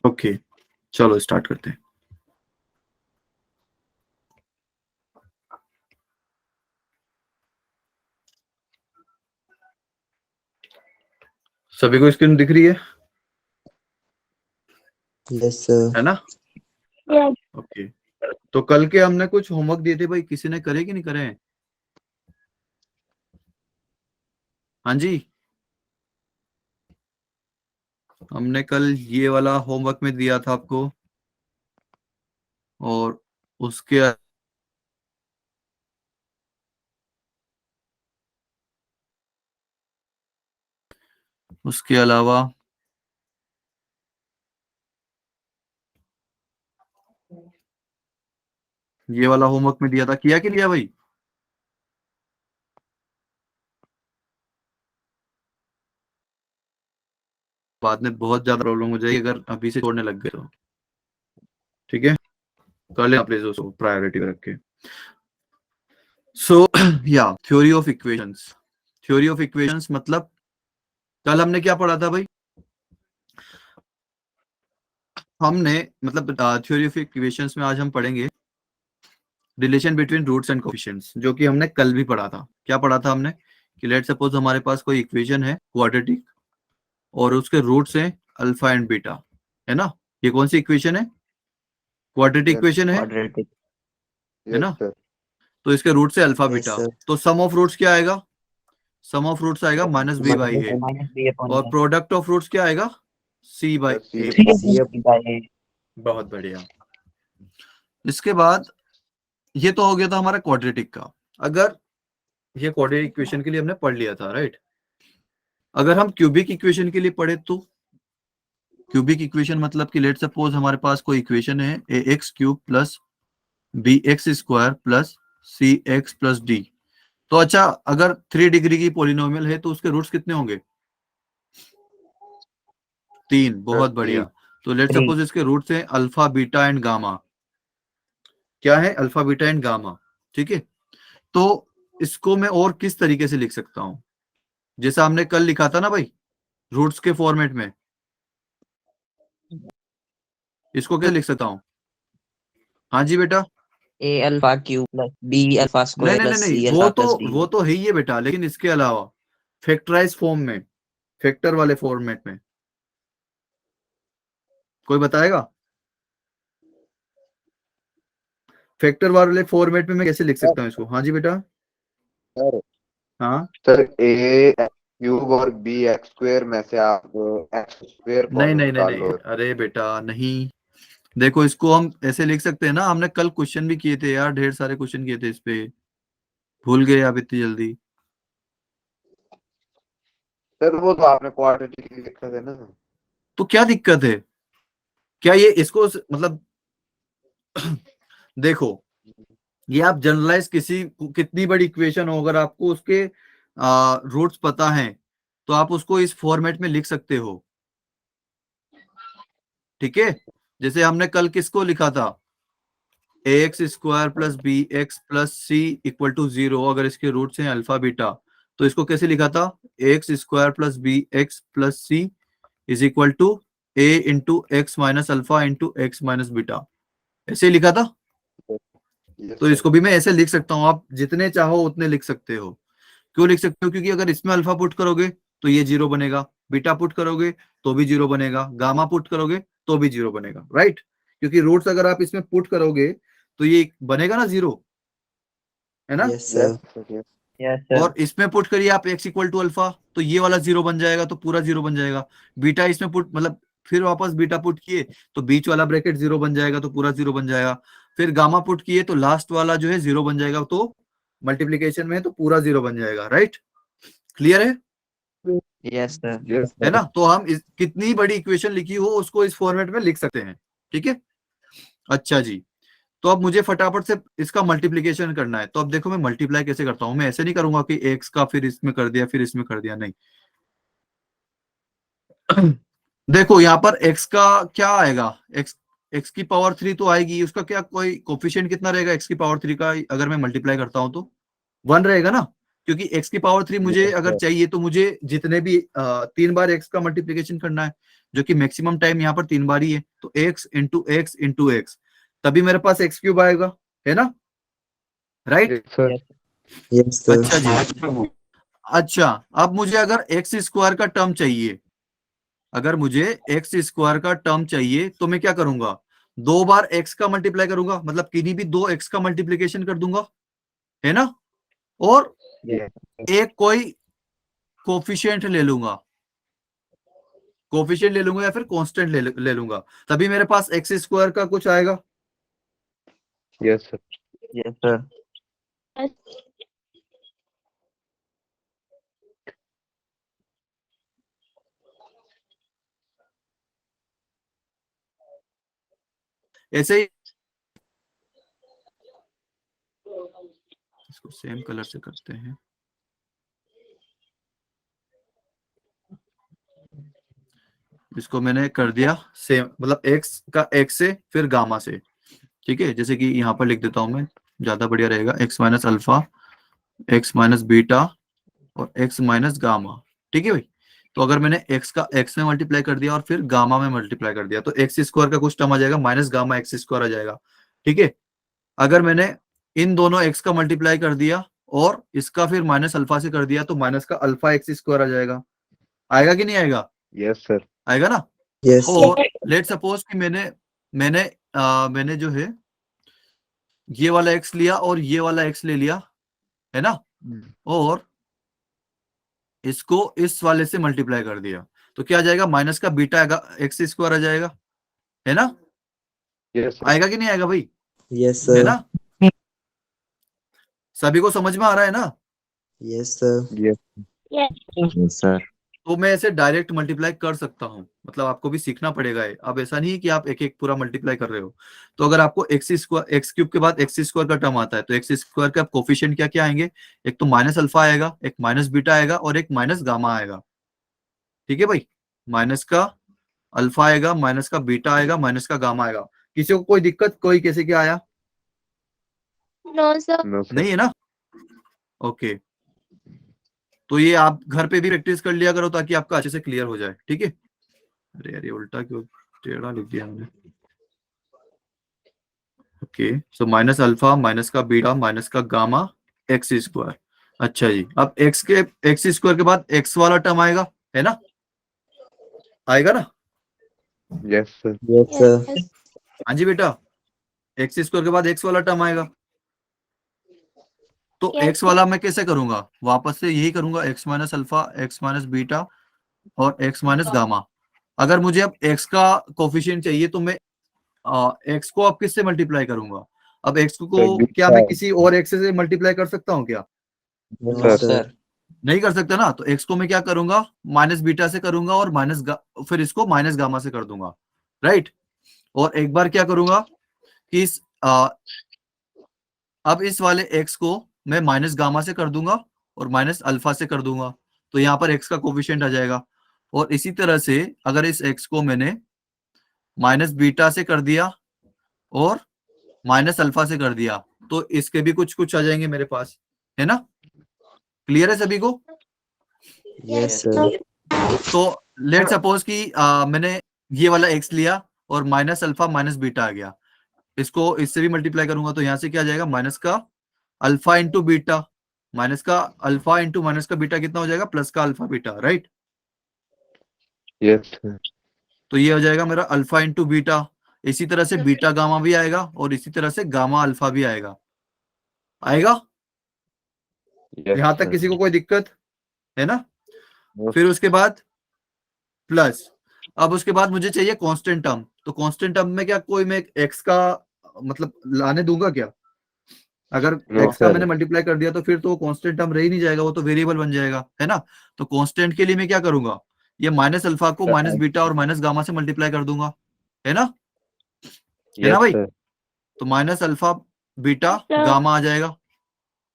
Okay, चलो start करते हैं। सभी को स्क्रीन दिख रही है? Yes sir. है ना? ओके, तो कल के हमने कुछ होमवर्क दिए थे भाई, किसी ने करे कि नहीं करे? हाँ जी, हमने कल ये वाला होमवर्क में दिया था आपको, और उसके अलावा ये वाला होमवर्क में दिया था, किया कि लिया भाई? बाद में बहुत ज्यादा प्रॉब्लम हो जाएगी अगर अभी से छोड़ने लग गए तो। ठीक है, कर लेना प्लीज उसको प्रायोरिटी रख के। सो या theory of equations. Theory of equations मतलब कल हमने क्या पढ़ा था भाई? हमने मतलब थ्योरी ऑफ इक्वेशंस में आज हम पढ़ेंगे relation between roots and coefficients, जो कि हमने कल भी पढ़ा था। क्या पढ़ा था हमने? कि लेट सपोज हमारे पास कोई इक्वेशन है क्वाड्रेटिक, और उसके रूट्स हैं अल्फा एंड बीटा, है ना? ये कौन सी इक्वेशन है? क्वाड्रेटिक इक्वेशन है क्वाड्रेटिक। ना? तो इसके रूट से अल्फा बीटा, तो सम ऑफ रूट्स क्या आएगा? सम ऑफ रूट्स आएगा माइनस बी बाई ए, और प्रोडक्ट ऑफ रूट्स क्या आएगा? सी बाई ए। बहुत बढ़िया। इसके बाद ये तो हो गया था हमारा क्वाड्रेटिक का। अगर ये क्वाड्रेटिक इक्वेशन के लिए हमने पढ़ लिया था, राइट? अगर हम क्यूबिक इक्वेशन के लिए पढ़े तो क्यूबिक इक्वेशन मतलब कि लेट सपोज हमारे पास कोई इक्वेशन है A X cube plus B X square plus C X plus D. तो अच्छा, अगर 3 डिग्री की पॉलिनोमियल है तो उसके रूट्स कितने होंगे? 3। बहुत बढ़िया। तो लेट सपोज इसके रूट्स हैं अल्फा बीटा एंड गामा। क्या है? Alpha beta and gamma. ठीक है, तो इसको मैं और किस तरीके से लिख सकता हूं? जैसा हमने कल लिखा था ना भाई, रूट्स के फॉर्मेट में। इसको क्या लिख सकता हूं? हाँ जी बेटा। A alpha cube plus B alpha नहीं स्क्वायर नहीं नहीं प्लस नहीं, सी अल्फा प्लस डी। वो तो है ही है बेटा, लेकिन इसके अलावा फैक्टराइज फॉर्म में, फैक्टर वाले फॉर्मेट में कोई बताएगा? फैक्टर वाले फॉर्मेट में मैं कैसे लिख सकता हूँ इसको? हाँ जी बेटा। सर हाँ, सर ए क्यूब और बी एक्स स्क्वायर में से आप एक्स स्क्वायर को नहीं नहीं नहीं निकाल नहीं, लो। अरे बेटा नहीं। देखो, इसको हम ऐसे लिख सकते हैं ना, हमने कल क्वेश्चन भी किए थे यार, ढेर सारे क्वेश्चन किए थे इस पे, भूल गए आप इतनी जल्दी? सर वो तो आपने क्वाड्रेटिक लिखा था ना। तो क्या दिक्कत है? क्या ये इसको मतलब देखो, ये आप जनरलाइज किसी कितनी बड़ी इक्वेशन हो, अगर आपको उसके रूट्स पता है तो आप उसको इस फॉर्मेट में लिख सकते हो। ठीक है, जैसे हमने कल किसको लिखा था? A X square plus B x plus C equal to 0, अगर इसके रूट्स हैं अल्फा बीटा, तो इसको कैसे लिखा था? A X square plus B x plus C is equal to A into X minus alpha into X minus beta, ऐसे ही लिखा था। तो इसको भी मैं ऐसे लिख सकता हूँ, आप जितने चाहो उतने लिख सकते हो। क्यों लिख सकते हो? क्योंकि अगर इसमें अल्फा पुट करोगे तो ये 0 बनेगा, बीटा पुट करोगे तो भी 0 बनेगा, गामा पुट करोगे तो भी 0 बनेगा, राइट? क्योंकि रूट्स अगर आप इसमें पुट करोगे तो ये बनेगा ना 0, है ना? Yes sir. और इसमें पुट करिए आप एक्स इक्वल टू अल्फा, तो ये वाला 0 बन जाएगा, तो पूरा 0 बन जाएगा। बीटा इसमें पुट मतलब फिर वापस बीटा पुट किए तो बीच वाला ब्रैकेट 0 बन जाएगा, तो पूरा 0 बन जाएगा। फिर गामा पुट किए तो लास्ट वाला जो है 0 बन जाएगा, तो मल्टीप्लीकेशन में तो पूरा 0 बन जाएगा, राइट? क्लियर है? यस है ना? तो हम कितनी बड़ी इक्वेशन लिखी हो उसको इस फॉर्मेट में लिख सकते हैं। ठीक है, अच्छा जी। तो अब मुझे फटाफट से इसका मल्टीप्लीकेशन करना है, तो अब देखो मैं मल्टीप्लाई कैसे करता हूं। मैं ऐसे नहीं करूंगा कि एक्स का फिर इसमें कर दिया फिर इसमें कर दिया, नहीं। देखो यहाँ पर x का क्या आएगा? x की पावर 3 तो आएगी, उसका क्या कोई कोफिशिएंट कितना रहेगा x की पावर 3 का? अगर मैं मल्टीप्लाई करता हूं तो 1 रहेगा ना? क्योंकि x की पावर 3 मुझे अगर चाहिए तो मुझे जितने भी 3 बार x का मल्टीप्लीकेशन करना है, जो कि मैक्सिमम टाइम यहाँ पर 3 बार ही है, तो x into x into x, तभी मेरे पास x क्यूब आएगा, है ना, राइट? Yes, sir. अच्छा जी, अच्छा अब मुझे अगर एक्स स्क्वायर का टर्म चाहिए, अगर मुझे एक्स स्क्वायर का टर्म चाहिए तो मैं क्या करूंगा, 2 बार x का मल्टीप्लाई करूंगा, मतलब किन्हीं भी 2 x का मल्टीप्लीकेशन कर दूंगा, है ना, और एक कोई कोफिशिएंट ले लूंगा, कोफिशिएंट ले लूंगा या फिर कांस्टेंट ले लूंगा, तभी मेरे पास एक्स स्क्वायर का कुछ आएगा। Yes, sir. Yes, sir. ऐसे ही इसको सेम कलर से करते हैं, इसको मैंने कर दिया सेम, मतलब x का x से फिर गामा से, ठीक है, जैसे कि यहाँ पर लिख देता हूं मैं, ज्यादा बढ़िया रहेगा, x minus alpha, x minus beta और x माइनस गामा, ठीक है भाई। तो अगर मैंने x का x में मल्टीप्लाई कर दिया और फिर गामा में मल्टीप्लाई कर दिया, तो एक्स स्क्वायर का कुछ टर्म आ जाएगा, माइनस गामा एक्स स्क्वायर आ जाएगा, ठीक है। अगर मैंने इन दोनों x का मल्टीप्लाई कर दिया और इसका फिर माइनस अल्फा से कर दिया, तो माइनस का अल्फा एक्स स्क्वायर आ जाएगा, आएगा कि नहीं आएगा? Yes, sir. आएगा ना। Yes, sir. और लेट सपोज कि मैंने जो है ये वाला x लिया और ये वाला x ले लिया, है ना, और इसको इस वाले से मल्टीप्लाई कर दिया, तो क्या आ जाएगा, माइनस का बीटा एक्स स्क्वायर आ जाएगा, है ना। Yes, sir. आएगा कि नहीं आएगा भाई? Yes, है sir. ना, सभी को समझ में आ रहा है ना? Yes, sir. Yes. Yes, sir. तो मैं ऐसे डायरेक्ट मल्टीप्लाई कर सकता हूँ, मतलब आपको भी सीखना पड़ेगा है। अब ऐसा नहीं कि आप एक एक पूरा मल्टीप्लाई कर रहे हो, तो अगर आपको एक्स स्क्वायर, एक्स क्यूब के बाद एक्स स्क्वायर का टर्म आता है, तो एक्स स्क्वायर का कोफिशिएंट क्या क्या आएंगे, एक तो माइनस अल्फा आएगा, एक माइनस बीटा आएगा और एक माइनस गामा आएगा, ठीक है भाई। माइनस का अल्फा आएगा, माइनस का बीटा आएगा, माइनस का गामा आएगा। किसी को कोई दिक्कत, कोई कैसे क्या आया? No sir. No, sir. नहीं है ना, ओके। तो ये आप घर पे भी प्रैक्टिस कर लिया करो ताकि आपका अच्छे से क्लियर हो जाए, ठीक है। अरे यार ये उल्टा क्यों टेढ़ा लिख दिया हमने। Okay, so minus alpha, minus का बीटा, माइनस का गामा, एक्स स्क्वायर। अच्छा जी, अब एक्स स्क्वायर के बाद एक्स वाला टर्म आएगा, है ना, आएगा ना। Yes, sir. Yes, sir. हाँ जी बेटा, एक्स स्क्वायर के बाद एक्स वाला टर्म आएगा, तो Yes, एक्स वाला मैं कैसे करूंगा, वापस से यही करूंगा, x minus alpha, x minus beta और एक्स माइनस गामा। अगर मुझे अब एक्स का कोफिशिएंट चाहिए तो मैं एक्स को अब किससे मल्टीप्लाई करूंगा, अब एक्स को क्या मैं किसी और एक्स से मल्टीप्लाई कर सकता हूँ क्या? No, sir. नहीं कर सकता ना, तो एक्स को मैं क्या करूंगा, माइनस बीटा से करूंगा और फिर इसको माइनस गामा से कर दूंगा, राइट। और एक बार क्या करूंगा कि अब इस वाले एक्स को मैं माइनस गामा से कर दूंगा और माइनस अल्फा से कर दूंगा, तो यहाँ पर एक्स का कोफिशिएंट आ जाएगा। और इसी तरह से अगर इस एक्स को मैंने माइनस बीटा से कर दिया और माइनस अल्फा से कर दिया, तो इसके भी कुछ कुछ आ जाएंगे मेरे पास, है ना। क्लियर है सभी को? Yes, sir. तो लेट सपोज कि मैंने ये वाला एक्स लिया और माइनस अल्फा माइनस बीटा आ गया, इसको इससे भी मल्टीप्लाई करूंगा, तो यहाँ से क्या आ जाएगा, माइनस का अल्फा इंटू बीटा, माइनस का अल्फा इंटू माइनस का बीटा कितना हो जाएगा, प्लस का alpha beta, right. Yes, sir. तो ये हो जाएगा मेरा अल्फा इंटू बीटा, इसी तरह से बीटा गामा भी आएगा और इसी तरह से गामा अल्फा भी आएगा, आएगा। Yes, यहां तक sir. किसी को कोई दिक्कत है ना? No, फिर उसके बाद प्लस, अब उसके बाद मुझे चाहिए कांस्टेंट टर्म, तो कांस्टेंट टर्म में क्या कोई मैं एक्स का मतलब लाने दूंगा क्या? अगर No, एक्स का sir. मैंने मल्टीप्लाई कर दिया तो फिर तो कांस्टेंट टर्म रह ही नहीं जाएगा, वो तो वेरिएबल बन जाएगा, है ना। तो कांस्टेंट के लिए मैं क्या करूंगा, ये माइनस अल्फा को माइनस बीटा और माइनस गामा से मल्टीप्लाई कर दूंगा, है ना, है ना Yes, भाई। sir. तो minus alpha beta sir. Gamma आ जाएगा।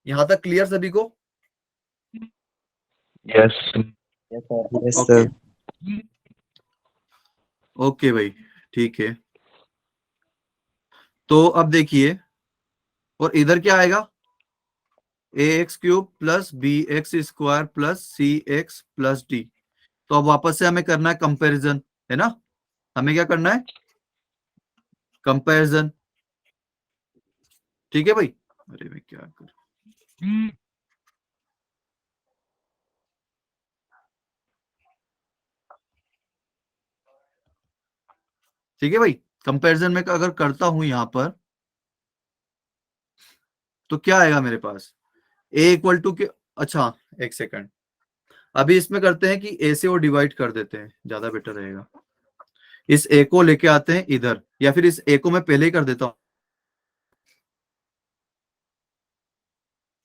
यहां तक क्लियर सभी को? Yes. Yes, sir. Yes, okay sir. Okay भाई, ठीक है। तो अब देखिए, और इधर क्या आएगा, A X cube plus B X square plus C X plus D. तो अब वापस से हमें करना है कंपैरिजन, है ना। हमें क्या करना है, कंपैरिजन। ठीक है भाई। अरे मैं क्या कर, ठीक है भाई। कंपैरिजन में अगर करता हूं यहां पर तो क्या आएगा मेरे पास, ए इक्वल टू के, अच्छा एक सेकंड, अभी इसमें करते हैं कि ए से वो डिवाइड कर देते हैं, ज्यादा बेटर रहेगा। इस ए को लेके आते हैं इधर, या फिर इस ए को मैं पहले ही कर देता हूं,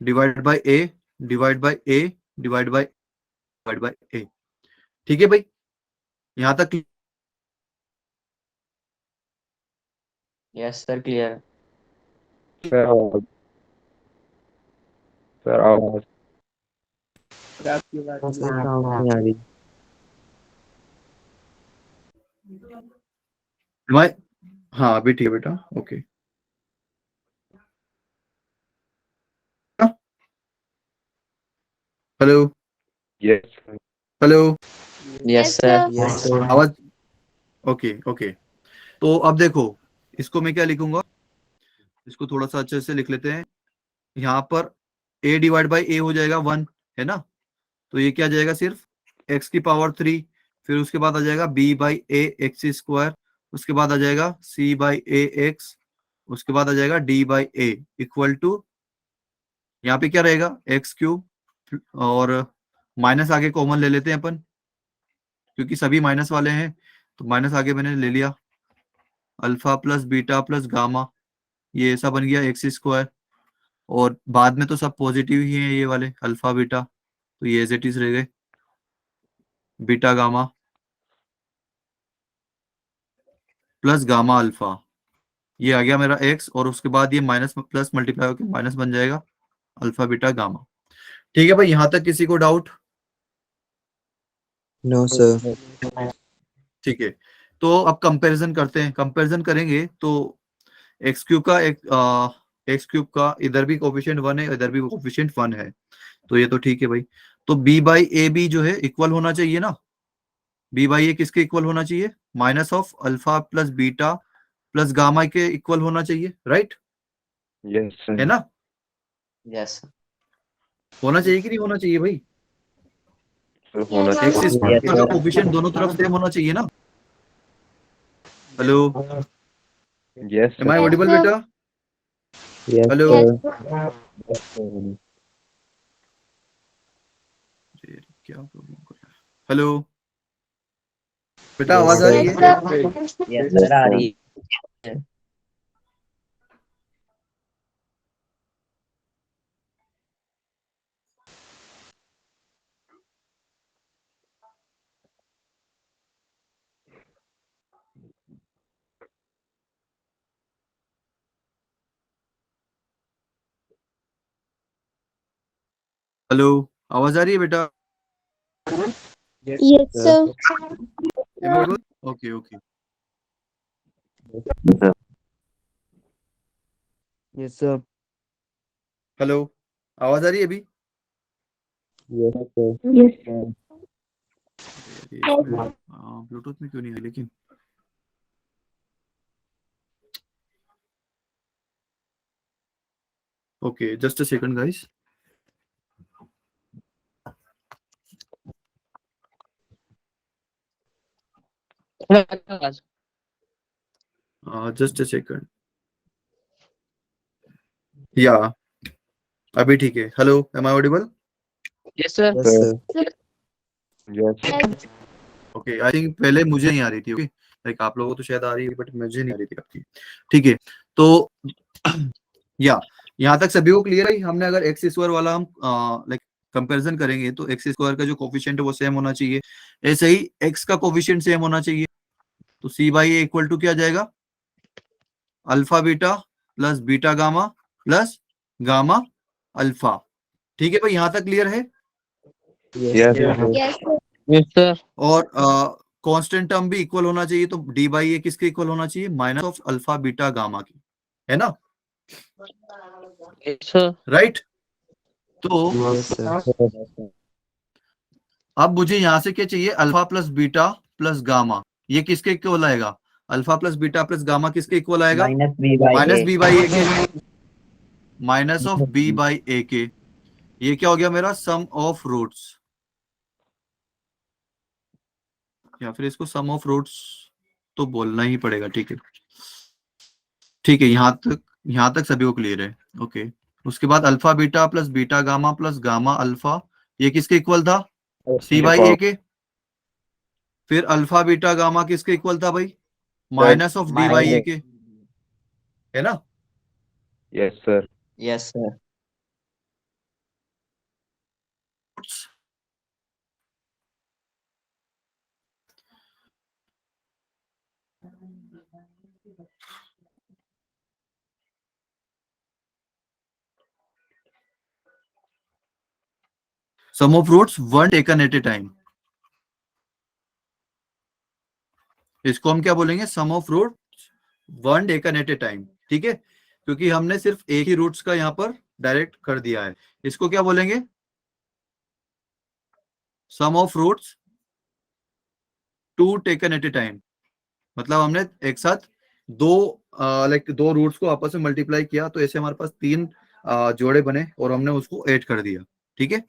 divide by A, divide by A, divide by A. ठीक है भाई, यहां तक। Yes sir, clear. Sir sir आवाज नहीं आ रही। हाँ अभी ठीक है बेटा, okay. Hello yes hello, yes sir. आवाज, ओके ओके। तो अब देखो, इसको मैं क्या लिखूंगा, इसको थोड़ा सा अच्छे से लिख लेते हैं। यहाँ पर a डिवाइड बाई ए हो जाएगा 1, है ना। तो ये क्या जाएगा, सिर्फ x की पावर 3, फिर उसके बाद आ जाएगा b by A X square, उसके बाद आ जाएगा c बाई ए एक्स, उसके बाद आ जाएगा d by a equal to, यहाँ पे क्या रहेगा एक्स क्यूब, और माइनस आगे कॉमन ले लेते हैं अपन, क्योंकि सभी माइनस वाले हैं, तो माइनस आगे मैंने ले लिया, alpha plus beta plus gamma, ये ऐसा बन गया एक्स स्क्वायर, और बाद में तो सब पॉजिटिव ही हैं ये वाले अल्फा बीटा, तो ये एज इट इज रह गए, beta gamma plus gamma alpha, ये आ गया मेरा एक्स, और उसके बाद ये माइनस प्लस मल्टीप्लाई होकर माइनस बन जाएगा अल्फा बीटा गामा। ठीक है भाई, यहां तक किसी को डाउट? No sir. ठीक है, तो अब कंपैरिजन करते हैं। कंपैरिजन करेंगे तो एक्स क्यूब का एक्स क्यूब का इधर भी कोफिशिएंट 1 है, इधर भी कोफिशिएंट 1 है, तो ये तो ठीक है भाई। तो बी बाई ए बी जो है इक्वल होना चाहिए ना, बी बाई ए किसके इक्वल होना चाहिए, minus of alpha plus beta plus gamma के इक्वल होना चाहिए, राइट, यस है ना। यस होना चाहिए कि नहीं होना चाहिए भाई, होना एक्स चाहिए। स्क्वायर का कोफिशिएंट दोनों तरफ सेम होना चाहिए ना। Hello, yes am I audible Yes, sir. बेटा? यस हेलो, क्या प्रॉब्लम कर रहा है? हेलो बेटा, आवाज आ रही Yes, है? sir. यस सर, आ रही है। हेलो, आवाज आ रही है बेटा? Yes, sir. Okay okay. Yes sir. Hello, आवाज आ रही है अभी? Yes. ब्लूटूथ में क्यों नहीं है लेकिन? Okay, just a second guys. Just a second, या अभी ठीक है। Hello, am I audible? Yes sir. Yes okay, I think पहले मुझे नहीं आ रही थी, ओके, लाइक आप लोगों को तो शायद आ रही है बट मुझे नहीं आ रही थी आपकी। ठीक है, तो या यहाँ तक सभी को क्लियर है। हमने अगर एक्स स्क्वायर वाला हम लाइक कंपैरिजन करेंगे तो एक्स स्क्वायर का जो कोफिशिएंट है वो सेम होना चाहिए, ऐसे ही एक्स का कोफिशिएंट सेम होना चाहिए। तो सी बाई ए इक्वल टू क्या जाएगा, alpha beta plus beta gamma plus gamma alpha. ठीक है भाई, यहां तक क्लियर है। Yes Yes, sir. Yes sir. और कांस्टेंट टर्म भी इक्वल होना चाहिए, तो डी बाई ए किसके इक्वल होना चाहिए, minus of alpha beta gamma की, है ना, यस सर। राइट। तो Yes, sir. अब मुझे यहां से क्या चाहिए, alpha plus beta plus gamma, ये किसके इक्वल आएगा, alpha plus beta plus gamma किसके इक्वल आएगा, माइनस बी बाई ए के, minus of B by A के। ये क्या हो गया मेरा, सम ऑफ रूट्स, या फिर इसको सम ऑफ रूट्स तो बोलना ही पड़ेगा। ठीक है, ठीक है, यहां तक सभी को क्लियर है। ओके, उसके बाद अल्फा बीटा गामा अल्फा, ये किसके इक्वल था, सी बाई ए के। फिर अल्फा बीटा गामा किसके इक्वल था भाई, minus of D by A के, है ना। Yes sir. Yes, sir. Sum of roots one taken at a time, इसको हम क्या बोलेंगे, sum of root one taken at a time. ठीक है, क्योंकि हमने सिर्फ एक ही रूट्स का यहाँ पर डायरेक्ट कर दिया है। इसको क्या बोलेंगे, sum of roots two taken at a time, मतलब हमने एक साथ दो दो रूट्स को आपस में मल्टीप्लाई किया, तो ऐसे हमारे पास तीन जोड़े बने और हमने उसको ऐड कर दिया। ठीक है,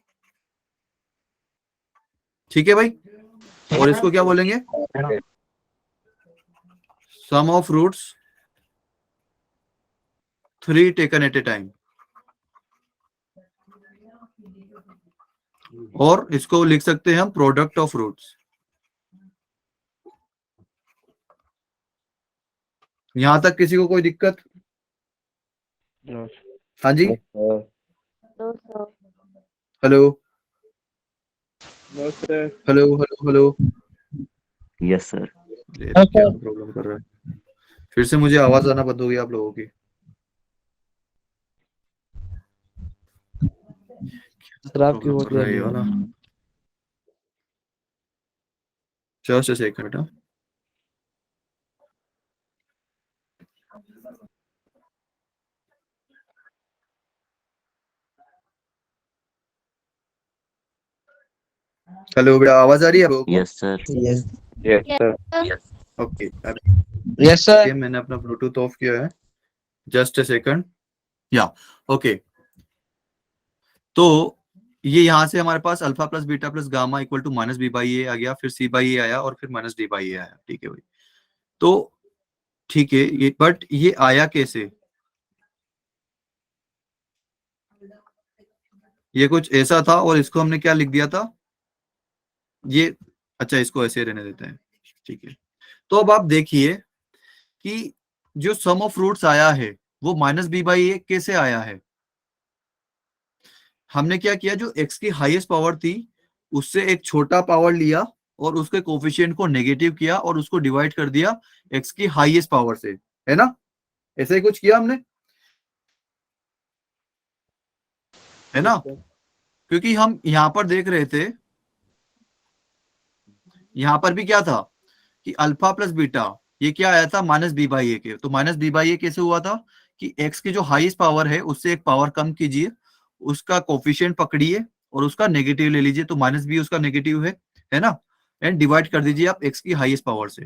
ठीक है भाई। और इसको क्या बोलेंगे, sum of roots three taken at a time, और इसको लिख सकते हैं हम प्रोडक्ट ऑफ रूट्स। यहां तक किसी को कोई दिक्कत, हाँ जी, No, sir. Hello hello hello hello, Yes, sir. ये क्या प्रॉब्लम कर रहा है, फिर से मुझे आवाज आना बंद हो गई आप लोगों की। सर आपकी प्रॉब्लम वोट कर रहा है ये वाला, जस्ट अ सेकंड। हेलो बेटा, आवाज आ रही है आपको? Yes, sir. Yes. Yes Yes, sir. sir. Okay, Yes, sir. Okay, मैंने अपना ब्लूटूथ ऑफ किया है, जस्ट अ सेकंड। या ओके, तो ये यहाँ से हमारे पास alpha plus beta plus gamma equal to minus B by A आ गया, फिर सी बाई ए आया, और फिर माइनस डी बाई ए आया। ठीक है भाई, तो ठीक है, ये बट ये आया कैसे, ये कुछ ऐसा था और इसको हमने क्या लिख दिया था, ये, अच्छा इसको ऐसे रहने देते हैं। ठीक है, तो अब आप देखिए कि जो सम ऑफ रूट्स आया है वो माइनस बी बाई ए कैसे आया है। हमने क्या किया, जो एक्स की हाईएस्ट पावर थी उससे एक छोटा पावर लिया और उसके कोफिशिएंट को नेगेटिव किया और उसको डिवाइड कर दिया एक्स की हाईएस्ट पावर से, है ना, ऐसे ही कुछ किया हमने, है ना। क्योंकि हम यहां पर देख रहे थे, यहां पर भी क्या था कि अल्फा प्लस बीटा, ये क्या आया था, माइनस बी बाई ए के। तो माइनस बी बाई ए कैसे हुआ था कि एक्स की जो हाईएस्ट पावर है उससे एक पावर कम कीजिए, उसका कोफिशिएंट पकड़िए और उसका नेगेटिव ले लीजिए, तो माइनस बी उसका नेगेटिव है ना, एंड डिवाइड कर दीजिए आप एक्स की हाईएस्ट पावर से।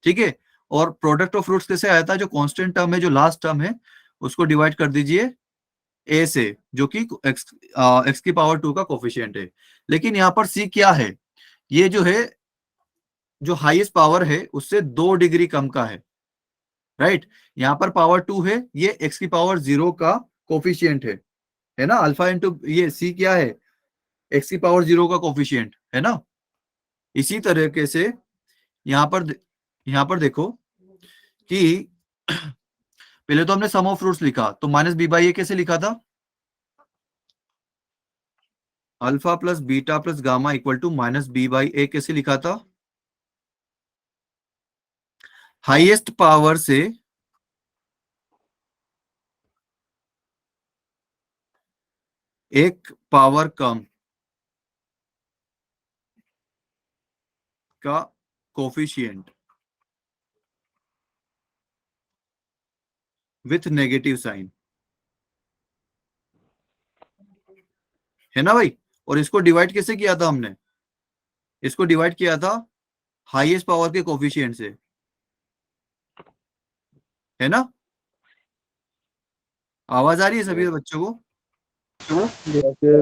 ठीक है, और प्रोडक्ट ऑफ रूट्स कैसे आया था, जो कांस्टेंट टर्म है, जो लास्ट टर्म है, उसको डिवाइड कर दीजिए ए से, जो कि एक्स की पावर टू का कोफिशिएंट है। लेकिन यहाँ पर सी क्या है, ये जो है, जो हाईएस्ट पावर है उससे 2 डिग्री कम का राइट। यहाँ पर पावर 2 है, ये एक्स की पावर 0 का कोफिशिएंट है ना, अल्फा इंटू ये सी क्या है, एक्स की पावर 0 का कोफिशिएंट, है ना। इसी तरीके से यहाँ पर देखो कि पहले तो हमने सम ऑफ रूट्स लिखा, तो माइनस बी बाई ए कैसे लिखा था, alpha plus beta plus gamma equal to minus B by A कैसे लिखा था, हाईएस्ट पावर से एक पावर कम का कोफिशिएंट विथ नेगेटिव साइन। है ना भाई। और इसको डिवाइड कैसे किया था हमने, इसको डिवाइड किया था हाईएस्ट पावर के कोफिशिएंट से, है ना। आवाज आ रही है सभी बच्चों को?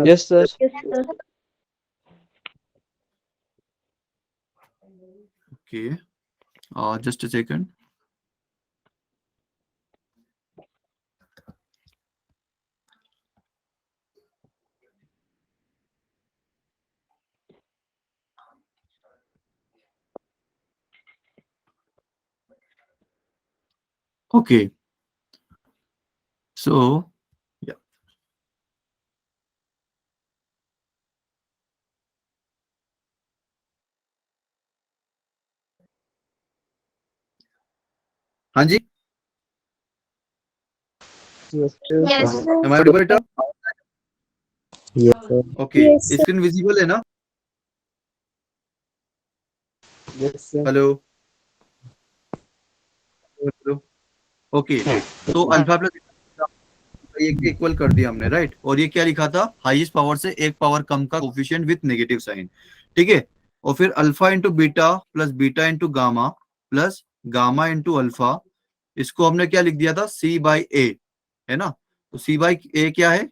Yes, sir. Yes, sir. Okay, just a second. Okay, so हाँ जी, Yes, sir. Yes, sir. am I audible बेटा? Yes, sir. Okay, Yes, sir. Screen visible है ना? Yes, sir. Hello hello, okay. तो अल्फा प्लस एक equal कर दिया हमने, राइट। और ये क्या लिखा था, हाईएस्ट पावर से एक पावर कम का कोफिशिएंट विथ नेगेटिव साइन, ठीक है। और फिर alpha into beta plus beta into gamma plus gamma into alpha, इसको हमने क्या लिख दिया था, सी बाई ए, है ना। तो सी बाई ए क्या है,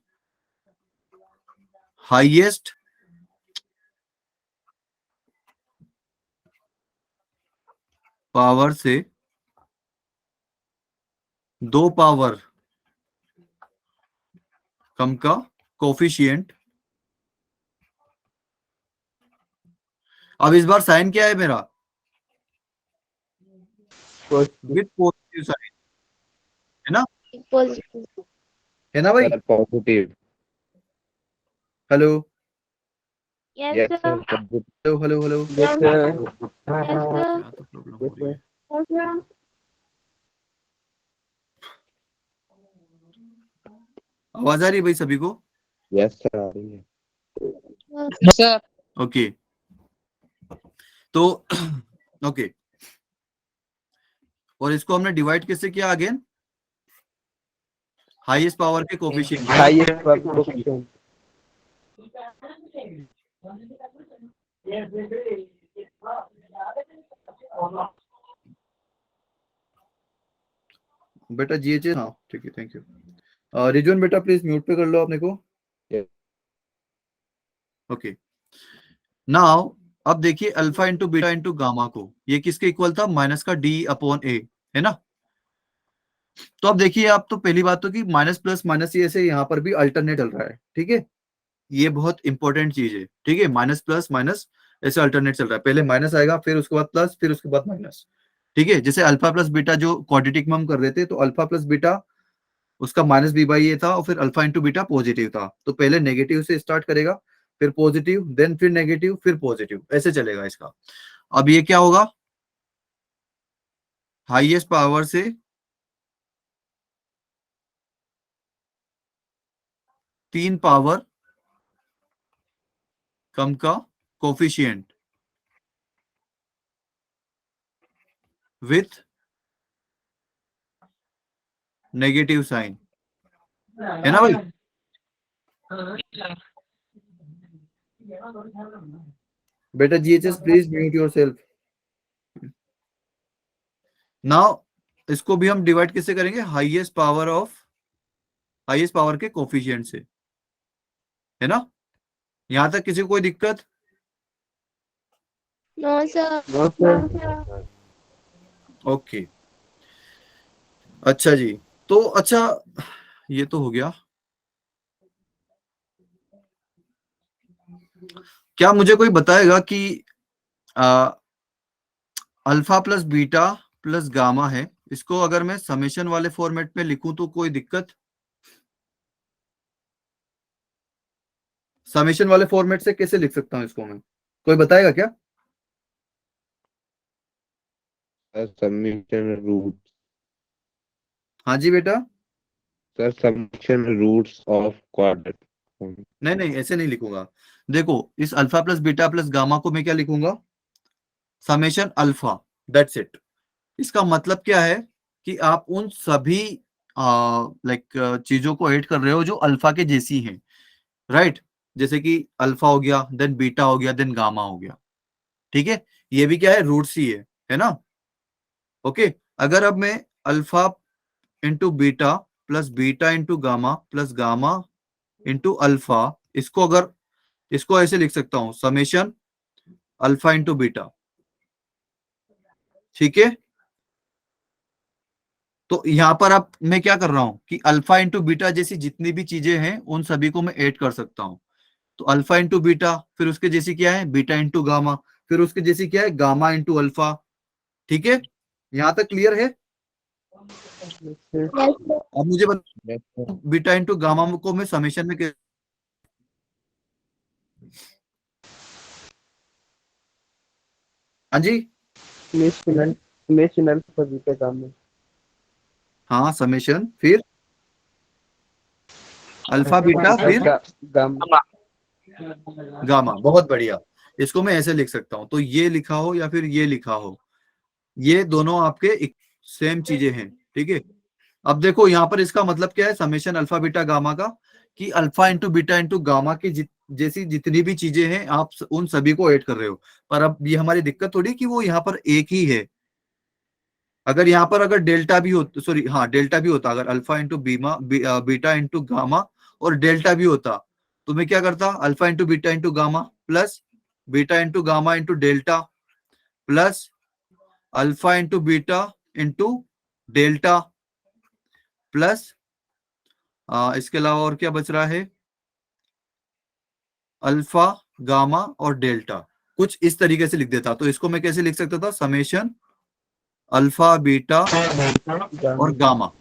हाईएस्ट पावर से दो पावर कम का कोफिशिएंट। अब इस बार साइन क्या है मेरा, विथ पॉजिटिव साइन, है ना, Positive. है ना भाई। Positive. Hello Yes, yes sir. Sir, hello hello hello, Yes, sir. Yes, sir. क्या तो प्रॉब्लम हो रही है। Yes, sir. आवाज आ रही है भाई सभी को? यस सर आ रही है। Yes, sir. ओके, तो ओके, और इसको हमने डिवाइड कैसे किया अगेन, हाईएस्ट पावर के कोफिशिएंट। Highest coefficient. बेटा जीएचए, हाँ ठीक है, थैंक यू। रिजवान बेटा प्लीज म्यूट पे कर लो अपने को। Yes. ओके, नाउ अब देखिए alpha into beta into gamma को, ये किसके इक्वल था, माइनस का डी अपॉन ए, है ना। तो अब देखिए, आप तो पहली बात तो कि माइनस प्लस माइनस ये से यहाँ पर भी अल्टरनेट चल रहा है, ठीक है। ये बहुत इंपॉर्टेंट चीज है, ठीक है। माइनस प्लस माइनस ऐसे अल्टरनेट चल रहा है, पहले माइनस आएगा फिर उसके बाद प्लस फिर उसके बाद माइनस, ठीक है। जैसे अल्फा प्लस बीटा जो क्वाड्रेटिक में हम कर रहे थे, तो अल्फा प्लस बीटा उसका माइनस बी बाई ए था, और फिर अल्फा इंटू बीटा पॉजिटिव था, तो पहले नेगेटिव से स्टार्ट करेगा, फिर पॉजिटिव, देन फिर नेगेटिव, फिर पॉजिटिव, ऐसे चलेगा इसका। अब ये क्या होगा, हाईएस्ट पावर से तीन पावर कम का कोफिशिएंट विथ नेगेटिव साइन, है ना भाई। बेटा GHS please mute yourself. Now इसको भी हम डिवाइड कैसे करेंगे, हाईएस्ट पावर के कोफिशिएंट से, है ना। यहां तक किसी को कोई दिक्कत? No, sir. No, sir. Okay, अच्छा जी। तो अच्छा, ये तो हो गया। क्या मुझे कोई बताएगा कि alpha plus beta plus gamma है, इसको अगर मैं समेशन वाले फॉर्मेट में लिखूं तो कोई दिक्कत? समेशन वाले फॉर्मेट से कैसे लिख सकता हूं इसको मैं, कोई बताएगा क्या? सर समेशन रूट, हाँ जी बेटा। Sir summation roots of quadrate. नहीं नहीं, ऐसे नहीं लिखूंगा। देखो, इस alpha plus beta plus gamma को मैं क्या लिखूंगा, समेशन अल्फा, दैट्स इट। इसका मतलब क्या है कि आप उन सभी लाइक चीजों को ऐड कर रहे हो जो अल्फा के जैसी हैं, राइट। जैसे कि अल्फा हो गया, देन बीटा हो गया, देन गामा हो गया। ठीक है, ये भी क्या है, रूट्स ही है ना। ओके, अगर अब मैं alpha into beta plus beta into gamma plus gamma into alpha, इसको ऐसे लिख सकता हूं, समेशन अल्फा इंटू बीटा। ठीक है, तो यहां पर अब मैं क्या कर रहा हूं कि अल्फा इंटू बीटा जैसी जितनी भी चीजें हैं उन सभी को मैं ऐड कर सकता हूं। तो अल्फा इंटू बीटा, फिर उसके जैसी क्या है बीटा इंटू गामा, फिर उसके जैसी क्या है गामा इंटू अल्फा। ठीक है, यहां तक क्लियर है। Yes, sir. Yes, sir. अब मुझे Yes, sir. Beta into gamma को मैं समेशन में हाँ जी, Summation alpha beta gamma. हाँ समेशन, फिर अल्फा बीटा, फिर Gamma. गामा। बहुत बढ़िया, इसको मैं ऐसे लिख सकता हूं, तो ये लिखा हो या फिर ये लिखा हो, ये दोनों आपके सेम चीजें हैं। ठीक है, अब देखो यहाँ पर इसका मतलब क्या है, समेशन अल्फा बीटा गामा का, कि alpha into beta into gamma की जैसी जितनी भी चीजें हैं आप उन सभी को ऐड कर रहे हो। पर अब ये हमारी दिक्कत थोड़ी कि वो यहाँ पर एक ही है। अगर यहाँ पर अगर डेल्टा भी हो, सॉरी हाँ डेल्टा भी होता, अगर alpha into beta into gamma और डेल्टा भी होता, तो मैं क्या करता, alpha into beta into gamma plus beta into gamma into delta plus alpha into beta into delta plus इसके अलावा और क्या बच रहा है, अल्फा गामा और डेल्टा, कुछ इस तरीके से लिख देता। तो इसको मैं कैसे लिख सकता था, समेशन अल्फा बीटा और गामा।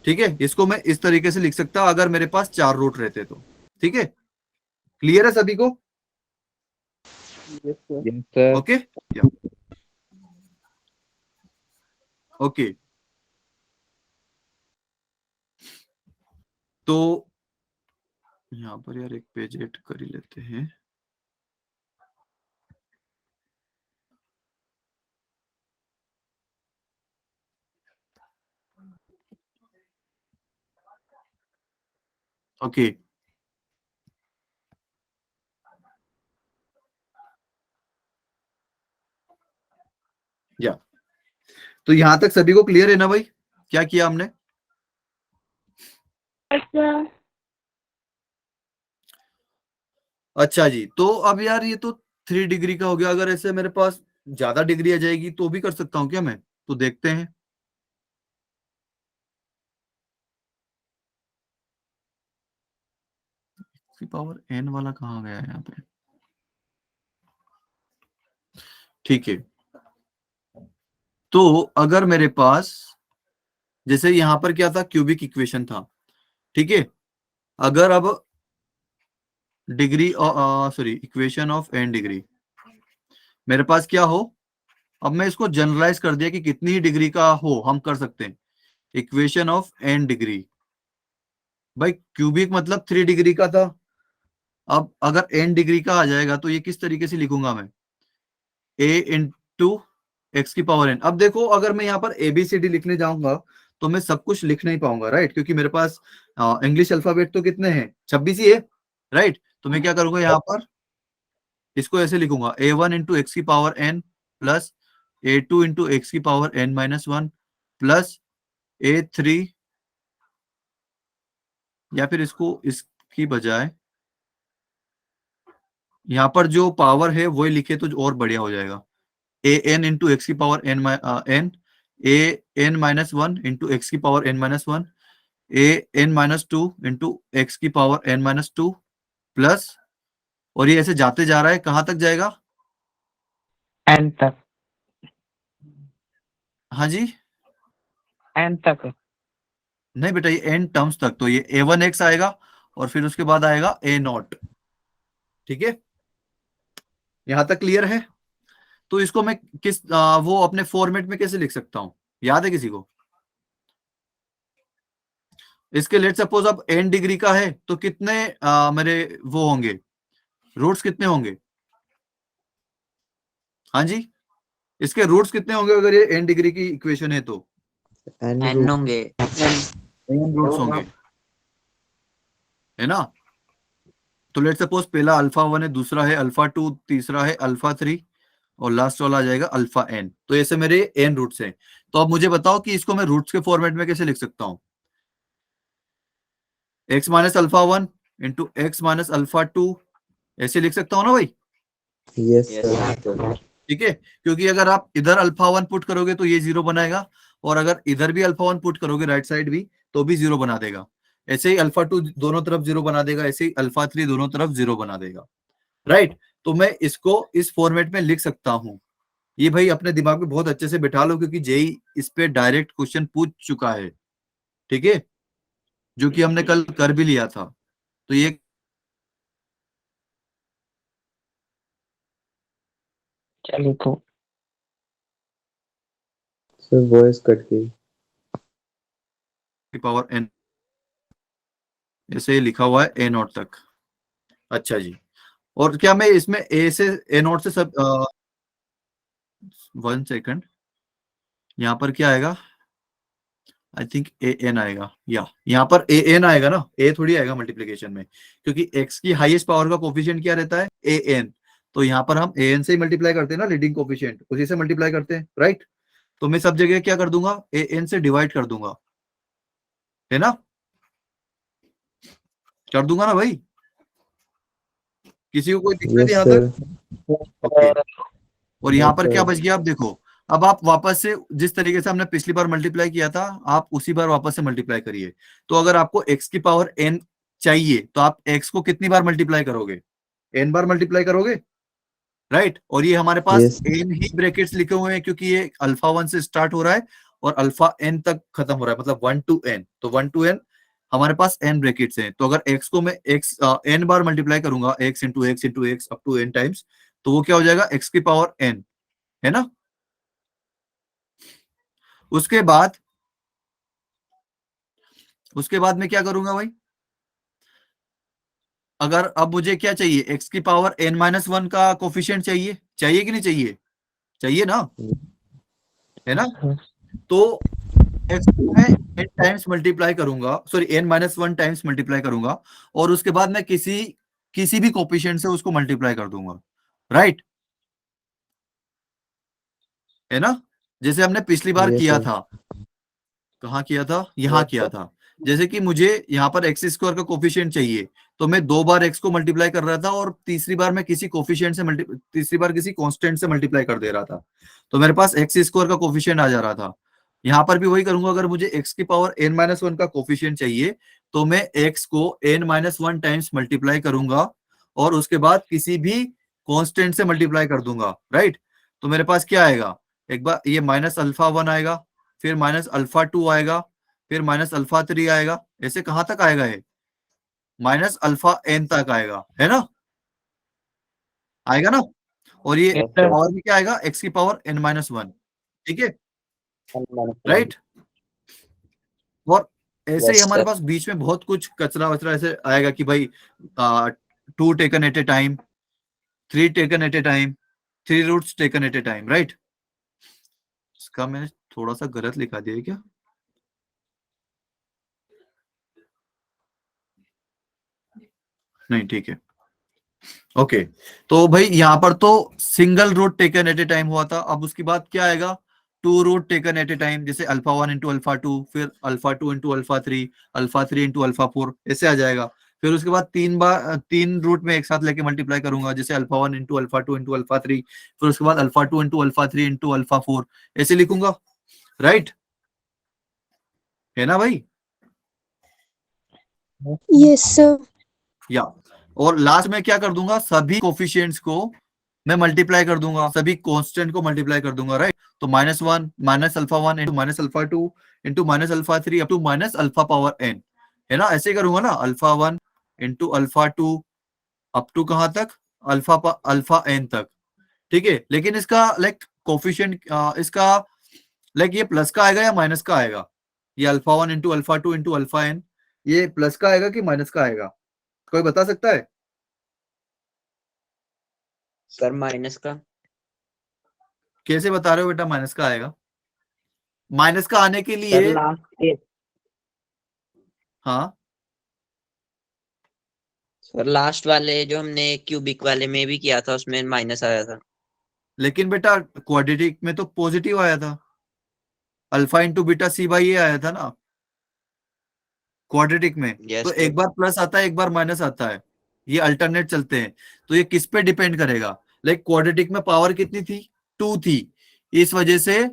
ठीक है, इसको मैं इस तरीके से लिख सकता अगर मेरे पास 4 रूट रहते तो। ठीक है, क्लियर है सभी को। Yes, sir. Yes, sir. Okay, okay, तो यहाँ पर यार एक पेज ऐड कर ही लेते हैं। ओके, या तो यहां तक सभी को क्लियर है ना भाई, क्या किया हमने। Yes, sir. अच्छा जी, तो अब यार ये तो 3 डिग्री का हो गया, अगर ऐसे मेरे पास ज्यादा डिग्री आ जाएगी तो भी कर सकता हूँ क्या मैं, तो देखते हैं। पावर n वाला कहाँ गया यहाँ पे। ठीक है, तो अगर मेरे पास जैसे यहां पर क्या था, क्यूबिक इक्वेशन था। ठीक है, अगर अब degree sorry equation of n degree मेरे पास क्या हो, अब मैं इसको जनरलाइज कर दिया कि कितनी ही डिग्री का हो हम कर सकते हैं। इक्वेशन ऑफ n डिग्री, भाई क्यूबिक मतलब 3 डिग्री का था। अब अगर n डिग्री का आ जाएगा तो ये किस तरीके से लिखूंगा मैं, a इंटू एक्स की पावर n। अब देखो अगर मैं यहाँ पर ABCD लिखने जाऊंगा तो मैं सब कुछ लिख नहीं पाऊंगा, राइट, क्योंकि मेरे पास इंग्लिश अल्फाबेट तो कितने हैं, 26 ही है, राइट। तो मैं क्या करूंगा यहाँ पर, इसको ऐसे लिखूंगा a1 इंटू एक्स की power n plus a2 into x की पावर n-1 प्लस a3, या फिर इसको इसकी बजाय यहाँ पर जो पावर है वही लिखे तो और बढ़िया हो जाएगा। ए एन इंटू एक्स की पावर n ए n-1 इंटू एक्स की पावर n-1 ए n-2 इंटू एक्स की पावर n-2 प्लस, और ये ऐसे जाते जा रहा है, कहां तक जाएगा, N तक. हाँ जी, N तक. नहीं बेटा ये n टर्म्स तक, तो ये a1x आएगा और फिर उसके बाद आएगा a0। ठीक है, यहां तक क्लियर है। तो इसको मैं वो अपने फॉर्मेट में कैसे लिख सकता हूं, याद है किसी को। इसके लेट सपोज अब n डिग्री का है तो कितने मेरे वो होंगे, रूट्स कितने होंगे, हाँ जी, इसके रूट्स कितने होंगे अगर ये n डिग्री की इक्वेशन है तो, एन होंगे। n रूट्स होंगे, है ना। तो लेट सपोज पहला अल्फा 1 है, दूसरा है अल्फा 2, तीसरा है अल्फा 3 और लास्ट वाला आ जाएगा अल्फा n। तो ऐसे मेरे n रूट्स हैं। तो अब मुझे बताओ कि इसको मैं रूट्स के फॉर्मेट में कैसे लिख सकता हूं। x minus alpha 1 into X minus alpha 2, ऐसे लिख सकता हूं ना भाई। Yes Yes, sir. ठीक है, क्योंकि अगर आप इधर अल्फा 1 पुट करोगे तो ये 0 बनाएगा, और अगर इधर भी अल्फा 1 पुट करोगे राइट साइड भी, तो भी 0 बना देगा। ऐसे ही अल्फा 2 दोनों तरफ 0 बना देगा, ऐसे ही अल्फा 3 दोनों तरफ 0 बना देगा। राइट, तो मैं इसको इस फॉर्मेट में लिख सकता हूं। ये भाई अपने दिमाग में बहुत अच्छे से बिठा लो, क्योंकि जेई इस पे डायरेक्ट क्वेश्चन पूछ चुका है। ठीक है, जो कि हमने कल कर भी लिया था। तो ये चलिए तो सर वॉइस कट गई। पावर n, ऐसे लिखा हुआ है a नॉट तक। अच्छा जी, और क्या मैं इसमें a से a नॉट से सब 1 सेकंड, यहाँ पर क्या आएगा, आई थिंक ए एन आएगा, या यहाँ पर ए एन आएगा ना, ए थोड़ी आएगा मल्टीप्लीकेशन में, क्योंकि x की हाईएस्ट पावर का कोफिशिएंट क्या रहता है, ए एन। तो यहाँ पर हम ए एन से ही मल्टीप्लाई करते हैं ना, लीडिंग कोफिशिएंट उसी से मल्टीप्लाई करते हैं। राइट, तो मैं सब जगह क्या कर दूंगा, ए एन से डिवाइड कर दूंगा, है ना, कर दूंगा ना भाई। किसी को कोई दिक्कत यस यहाँ सर। तक? ओके, और यहाँ पर Yes, क्या sir. बच गया आप देखो। अब आप वापस से जिस तरीके से हमने पिछली बार मल्टीप्लाई किया था, आप उसी बार वापस से मल्टीप्लाई करिए। तो अगर आपको x की पावर n चाहिए, तो आप x को कितनी बार मल्टीप्लाई करोगे, n बार मल्टीप्लाई करोगे। राइट, और ये हमारे पास Yes. n ही ब्रैकेट्स लिखे हुए हैं, क्योंकि ये अल्फा 1 से स्टार्ट हो रहा है और अल्फा n तक खत्म हो रहा है, मतलब 1 to n। तो 1 to n हमारे पास n ब्रैकेट्स हैं। तो अगर x को मैं x n बार मल्टीप्लाई करूंगा, x into x into x up to n times, तो वो क्या हो जाएगा, x की पावर n, है ना। उसके बाद मैं क्या करूंगा भाई, अगर अब मुझे क्या चाहिए, x की पावर n-1 का कोफिशिएंट चाहिए, चाहिए कि नहीं चाहिए, चाहिए ना, है ना। तो x को मैं n टाइम्स मल्टीप्लाई करूंगा, सॉरी n-1 टाइम्स मल्टीप्लाई करूंगा, और उसके बाद मैं किसी भी कोफिशिएंट से उसको मल्टीप्लाई कर दूंगा। राइट, है ना, जैसे हमने पिछली बार Yes, किया sir. था। कहाँ किया था, यहाँ किया था। जैसे कि मुझे यहाँ पर एक्स स्क्वायर का कोफिशिएंट चाहिए, तो मैं 2 बार एक्स को मल्टीप्लाई कर रहा था, और तीसरी बार मैं किसी कोफिशिएंट से तीसरी बार किसी कांस्टेंट से मल्टीप्लाई कर दे रहा था, तो मेरे पास एक्स स्क्वायर का कोफिशिएंट आ जा रहा था। यहाँ पर भी वही करूंगा, अगर मुझे एक्स की पावर n-1 का कोफिशिएंट चाहिए, तो मैं एक्स को n-1 टाइम्स मल्टीप्लाई करूंगा, और उसके बाद किसी भी कॉन्स्टेंट से मल्टीप्लाई कर दूंगा। राइट, तो मेरे पास क्या आएगा, एक बार ये माइनस अल्फा 1 आएगा, फिर माइनस अल्फा 2 आएगा, फिर माइनस अल्फा 3 आएगा, ऐसे कहां तक आएगा, ये माइनस अल्फा n तक आएगा, है ना, आएगा ना। और ये पावर में क्या आएगा, x की पावर n-1। ठीक है, राइट। और ऐसे ही yes, हमारे sir. पास बीच में बहुत कुछ कचरा वचरा ऐसे आएगा कि भाई 2 taken at a time, 3 taken at a time, 3 roots taken at a time. Right, इसका मैंने थोड़ा सा गलत लिखा दिया है क्या, नहीं ठीक है। ओके, तो भाई यहाँ पर तो single root taken at a time हुआ था। अब उसके बाद क्या आएगा, 2 root taken at a time, जैसे अल्फा 1 इंटू अल्फा 2, फिर alpha 2 into alpha 3 into alpha 4, ऐसे आ जाएगा। फिर उसके बाद 3 रूट में एक साथ लेके मल्टीप्लाई करूंगा, जैसे alpha 1 into alpha 2 into alpha 3, फिर उसके बाद alpha 2 into alpha 3 into alpha 4, ऐसे लिखूंगा। राइट, है ना भाई। Yes, sir. या और लास्ट में क्या कर दूंगा, सभी कोफिशिएंट्स को मैं मल्टीप्लाई कर दूंगा, सभी कांस्टेंट को मल्टीप्लाई कर दूंगा। राइट, तो -1 minus alpha 1 into minus alpha 2 into minus alpha 3 up to minus alpha power n, है ना, ऐसे करूंगा ना, alpha 1 into alpha 2 up to कहां तक, अल्फा n तक। ठीक है, लेकिन इसका लाइक कोफिशिएंट इसका लाइक ये प्लस का आएगा या माइनस का आएगा, ये alpha 1 into alpha 2 into alpha n, ये प्लस का आएगा कि माइनस का आएगा, कोई बता सकता है। सर माइनस का। कैसे बता रहे हो बेटा माइनस का आएगा, माइनस का आने के सर लिए, लास्ट के हाँ सर लास्ट वाले जो हमने क्यूबिक वाले में भी किया था उसमें माइनस आया था। लेकिन बेटा क्वाड्रेटिक में तो पॉजिटिव आया था, alpha into beta C by A आया था ना क्वाड्रेटिक में। यस तो सर। एक बार प्लस आता है एक बार माइनस आता है, ये अल्टरनेट चलते हैं। तो ये किस पे डिपेंड करेगा? लाइक क्वाड्रेटिक में पावर कितनी थी? 2 थी। इस वजह से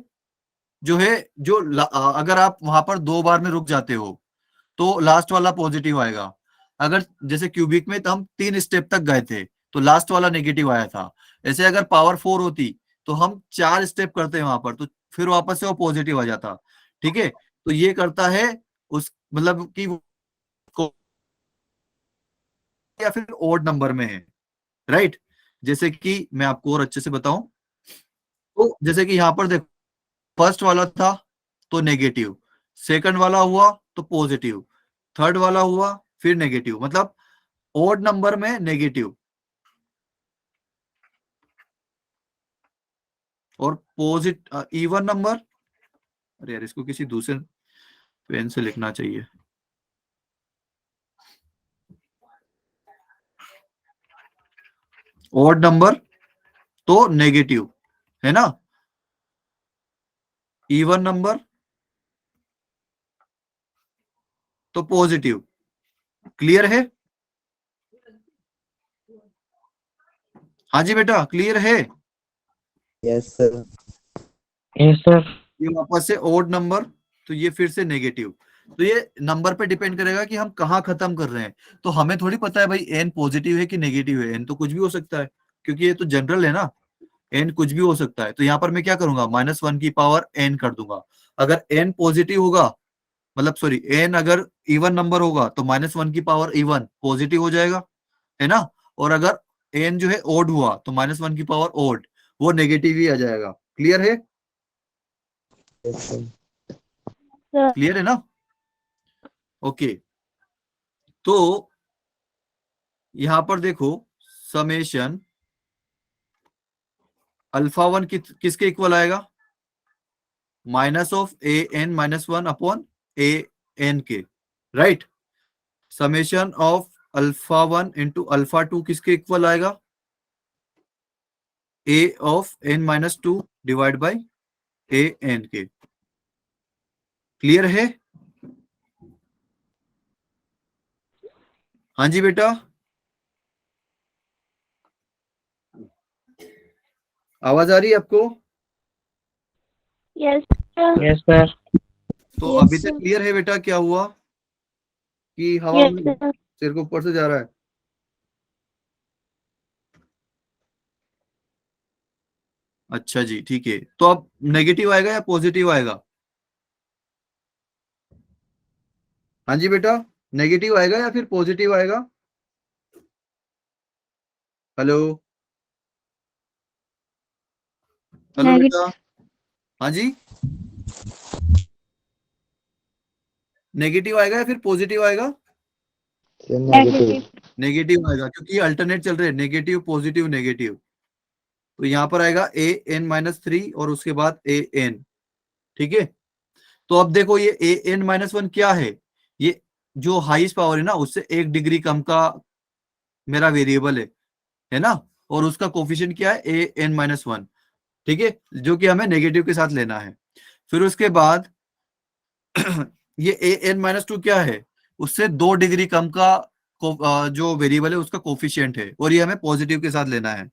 जो है अगर आप वहां पर 2 बार में रुक जाते हो तो लास्ट वाला पॉजिटिव आएगा। अगर जैसे क्यूबिक में तो हम 3 स्टेप तक गए थे तो लास्ट वाला नेगेटिव आया था। ऐसे अगर पावर 4 होती तो हम 4 स्टेप करते हैं वहां पर, तो फिर वापस से वो पॉजिटिव आ जाता। ठीक है, तो ये करता है उस मतलब कि या फिर ओड नंबर में है, राइट। जैसे कि मैं आपको और अच्छे से बताऊं, तो जैसे कि यहां पर देखो, फर्स्ट वाला था तो नेगेटिव, सेकंड वाला हुआ तो पॉजिटिव, थर्ड वाला हुआ फिर नेगेटिव, मतलब ओड नंबर में नेगेटिव और इवन नंबर। अरे यार, इसको किसी दूसरे पेन से लिखना चाहिए। ओड नंबर तो नेगेटिव है ना, इवन नंबर तो पॉजिटिव। क्लियर है? हाँ जी बेटा, क्लियर है? Yes sir. Yes sir. ये वापस से ओड नंबर तो ये फिर से नेगेटिव। तो ये नंबर पे डिपेंड करेगा कि हम कहाँ खत्म कर रहे हैं। तो हमें थोड़ी पता है भाई एन पॉजिटिव है कि नेगेटिव है, एन तो कुछ भी हो सकता है क्योंकि ये तो जनरल है ना, एन कुछ भी हो सकता है। तो यहाँ पर मैं क्या करूंगा, -1 की पावर एन कर दूंगा। अगर एन पॉजिटिव होगा, मतलब सॉरी एन अगर इवन नंबर होगा तो -1 की पावर इवन पॉजिटिव हो जाएगा, है ना। और अगर एन जो है ओड हुआ तो -1 की पावर ओड, वो नेगेटिव ही आ जाएगा। क्लियर है? sir, क्लियर है ना? ओके, तो यहां पर देखो, समेशन अल्फा 1 किसके इक्वल आएगा? Minus of A N -1 upon A N के, right. Summation of alpha 1 into alpha 2 किसके इक्वल आएगा? A of n-2 divide by A N के। क्लियर है? हाँ जी बेटा, आवाज आ रही है आपको? yes sir, yes sir. तो yes अभी sir, तक क्लियर है बेटा क्या हुआ कि हवा yes में sir, सिर को ऊपर से जा रहा है? अच्छा जी, ठीक है। तो अब नेगेटिव आएगा या पॉजिटिव आएगा? हाँ जी बेटा, नेगेटिव आएगा या फिर पॉजिटिव आएगा? हेलो हेलो बेटा, negative, हाँ जी, नेगेटिव आएगा या फिर पॉजिटिव आएगा? negative, नेगेटिव आएगा क्योंकि अल्टरनेट चल रहे हैं, नेगेटिव पॉजिटिव नेगेटिव। तो यहां पर आएगा ए n-3 और उसके बाद ए एन। ठीक है, तो अब देखो ये ए n-1 क्या है? ये जो हाईएस्ट पावर है ना उससे 1 डिग्री कम का मेरा वेरिएबल है ना, और उसका कोफिशिएंट क्या है? ए n-1। ठीक है, जो कि हमें नेगेटिव के साथ लेना है। फिर उसके बाद ये ए n-2 क्या है? उससे 2 डिग्री कम का जो वेरिएबल है उसका कोफिशिएंट है, और ये हमें पॉजिटिव के साथ लेना है।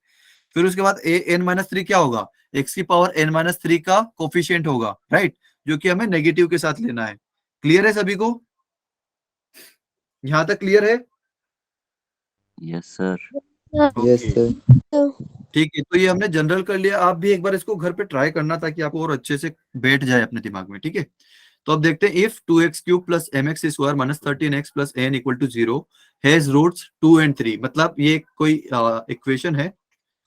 फिर उसके बाद ए n-3 क्या होगा? x की पावर n-3 का कोफिशिएंट होगा, राइट, जो कि हमें नेगेटिव के साथ लेना है। क्लियर है सभी को? यहां तक क्लियर है? Yes sir. sir, ओके, ठीक है। तो ये हमने जनरल कर लिया। आप भी एक बार इसको घर पे ट्राई करना ताकि आपको और अच्छे से बैठ जाए अपने दिमाग में। ठीक है, तो अब देखते हैं, if 2x³ plus mx² minus 13x plus n equal to 0 has roots 2 and 3। मतलब ये कोई इक्वेशन है,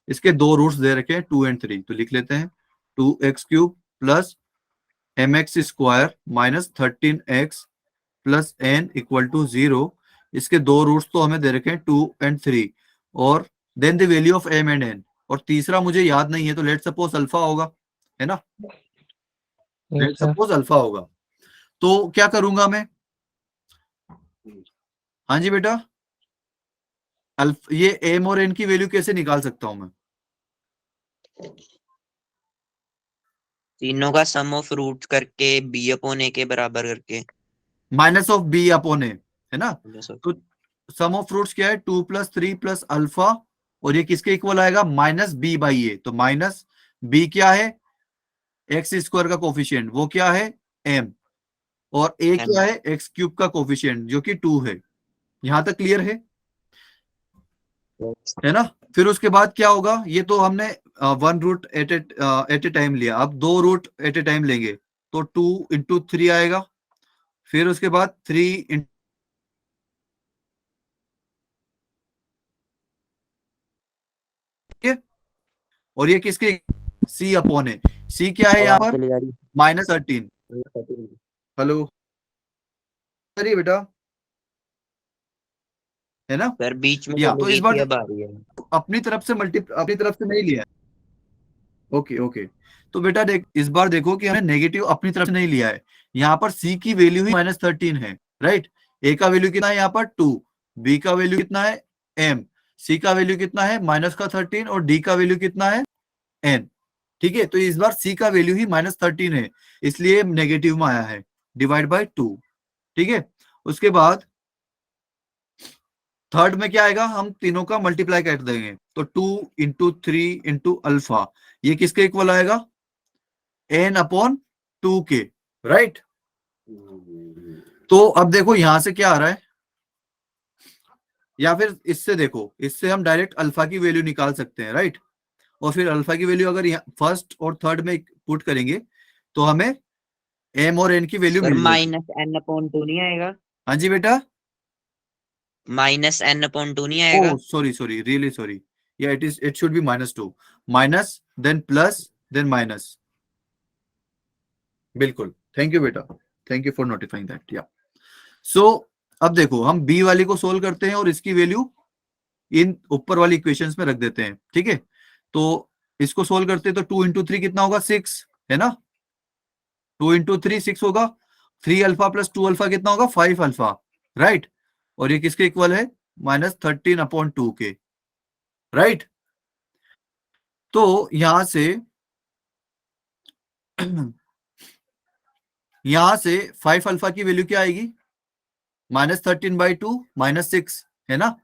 इसके 2 रूट्स दे रखे हैं 2 and 3। तो लिख लेते हैं 2x³ plus mx² minus 13x plus n equal to 0। इसके 2 रूट्स तो हमें दे रखे हैं 2 and 3, और then the value of m and n। और तीसरा मुझे याद नहीं है, तो लेट सपोज अल्फा होगा, है ना, yes let sir. Suppose alpha होगा। तो क्या करूंगा मैं? हाँ जी बेटा, ये एम और एन की वैल्यू कैसे निकाल सकता हूं मैं? तीनों का सम ऑफ रूट करके बी अपॉन ए के बराबर करके माइनस ऑफ बी अपॉन ए, है ना? minus of- तो सम ऑफ फ्रूट्स क्या है? 2+3+अल्फा, और ये किसके इक्वल आएगा? माइनस बी बाई ए। तो माइनस बी क्या है? एक्स स्क्वायर का कोफिशिएंट, वो क्या है? एम। और ए M। क्या है? एक्स क्यूब का कोफिशिएंट, जो कि 2 है। यहां तक क्लियर है ना? फिर उसके बाद क्या होगा? ये तो हमने one root at a time लिया, अब दो रूट एट ए टाइम लेंगे। तो 2 × 3 आएगा, फिर उसके बाद 3 और ये किसके? सी अपॉन है। सी क्या है यहाँ पर? -13। हेलो, अरे बेटा, है ना? पर बीच में या चली तो इस गई बार थी, अब आ रही है। अपनी तरफ से नहीं लिया है। Okay okay. तो बेटा देख, इस बार देखो कि हमने नेगेटिव अपनी तरफ से नहीं लिया है। यहाँ पर सी की वैल्यू ही -13 है, राइट? ए का वैल्यू कितना है यहाँ पर? 2। बी का वैल्यू कितना है? एम। सी का वैल्यू कितना है? -13। और डी का वैल्यू कितना है? एन। ठीक है, तो इस बार सी का वैल्यू ही -13 है, इसलिए नेगेटिव में आया है, डिवाइड बाय 2। ठीक है, उसके बाद थर्ड में क्या आएगा? हम तीनों का मल्टीप्लाई कर देंगे, तो 2 × 3 × अल्फा, ये किसके इक्वल आएगा? n/2 के, राइट? तो अब देखो यहां से क्या आ रहा है, या फिर इससे देखो, इससे हम डायरेक्ट अल्फा की वैल्यू निकाल सकते हैं, राइट? और फिर अल्फा की वैल्यू अगर फर्स्ट और थर्ड में पुट करेंगे तो हमें एम और एन की वैल्यू सर मिल जाएगी। -n/2 नहीं आएगा? हाँ जी बेटा। -n/2 नहीं ओ आएगा? Sorry, really sorry. Yeah it should be -2। Minus, then plus, then minus. बिल्कुल, थैंक यू बेटा, thank you for notifying that. Yeah so अब देखो, हम बी वाली को सोल्व करते हैं और इसकी वैल्यू इन ऊपर वाली इक्वेशंस में रख देते हैं, ठीक है? तो इसको सोल्व करते हैं तो 2 × 3 कितना होगा? 6, है ना? 2 × 3 6 होगा। 3α + 2α कितना होगा? 5α, राइट? और ये किसके इक्वल है? -13/2 के, राइट? तो यहां से यहां से 5α की वैल्यू क्या आएगी? -13/2 -6, है ना?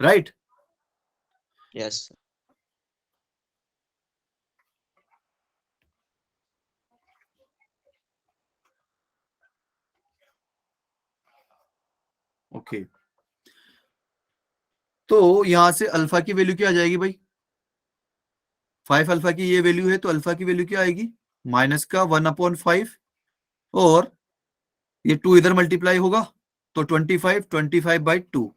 राइट? यस। ओके, तो यहां से अल्फा की वैल्यू क्या आ जाएगी भाई? 5α की ये वैल्यू है, तो अल्फा की वैल्यू क्या आएगी? -1/5, और ये 2 इधर मल्टीप्लाई होगा तो 25/2,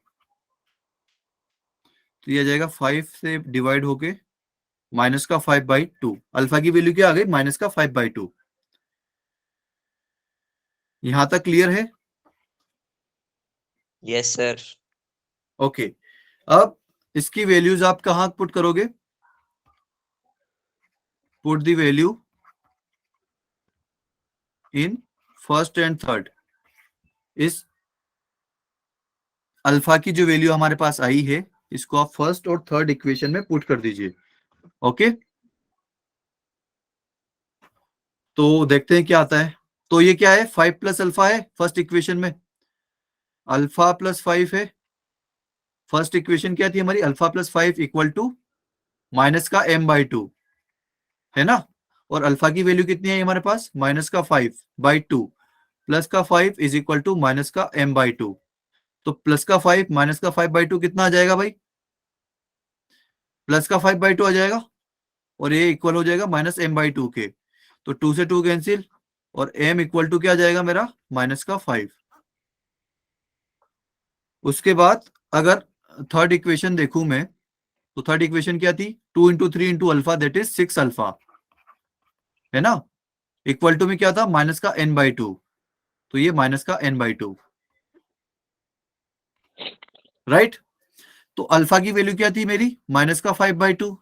तो ये आ जाएगा 5 से डिवाइड होके -5/2। अल्फा की वैल्यू क्या आ गई? -5/2। यहां तक क्लियर है? Yes sir. ओके, अब इसकी वैल्यूज आप कहां पुट करोगे? Put the value in first and third. इस अल्फा की जो वैल्यू हमारे पास आई है, इसको आप फर्स्ट और थर्ड इक्वेशन में पुट कर दीजिए। ओके, तो देखते हैं क्या आता है। तो ये क्या है? 5 + अल्फा है फर्स्ट इक्वेशन में, अल्फा +5 है। फर्स्ट इक्वेशन क्या थी हमारी? अल्फा +5 = -m/2, है ना? और अल्फा की वैल्यू कितनी है हमारे पास? -5/2, +5 = -m/2। तो +5 -5/2 कितना आ जाएगा भाई? +5/2 आ जाएगा, और ये इक्वल हो जाएगा -m/2 के। तो 2 से 2 कैंसिल, और m = क्या आ जाएगा मेरा? -5। उसके बाद अगर थर्ड इक्वेशन देखूं मैं, तो थर्ड इक्वेशन क्या थी? 2 × 3 × अल्फा, दैट इज 6α, है ना? इक्वल टू में क्या था? -n/2, तो ये -n/2, राइट? तो अल्फा की वैल्यू क्या थी मेरी? -5/2,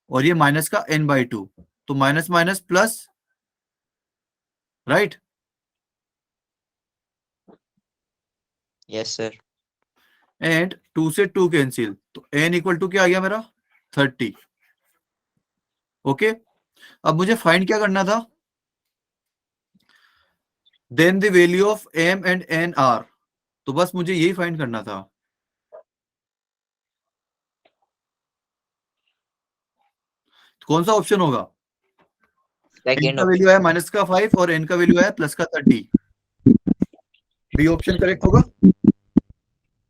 और ये -n/2, तो minus minus plus, right? Yes sir. And 2 से 2 कैंसिल, तो n इक्वल टू क्या आ गया मेरा 30। ओके, अब मुझे फाइंड क्या करना था, then the value of m and n are, तो बस मुझे यही फाइंड करना था। कौन सा ऑप्शन होगा, n सेकंड का वैल्यू है माइनस का 5 और n का वैल्यू है प्लस का 30, बी ऑप्शन करेक्ट होगा।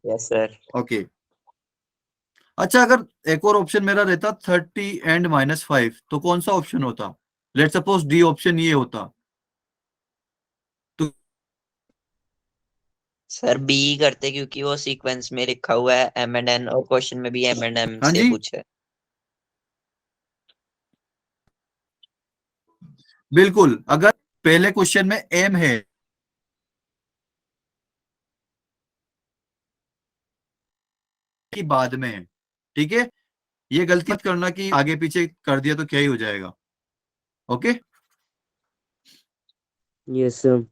Yes sir. ओके, अच्छा अगर एक और ऑप्शन मेरा रहता 30 एंड -5, तो कौन सा ऑप्शन होता, लेट सपोज डी ऑप्शन ये होता, तो सर बी करते क्योंकि वो सीक्वेंस में लिखा हुआ है एम एंड एन, और क्वेश्चन में भी एम एंड एम हाँ से जी पूछा है। बिल्कुल, अगर पहले क्वेश्चन में m है कि बाद में है, ठीक है, ये गलती मत करना कि आगे पीछे कर दिया तो क्या ही हो जाएगा। Okay, Yes, sir.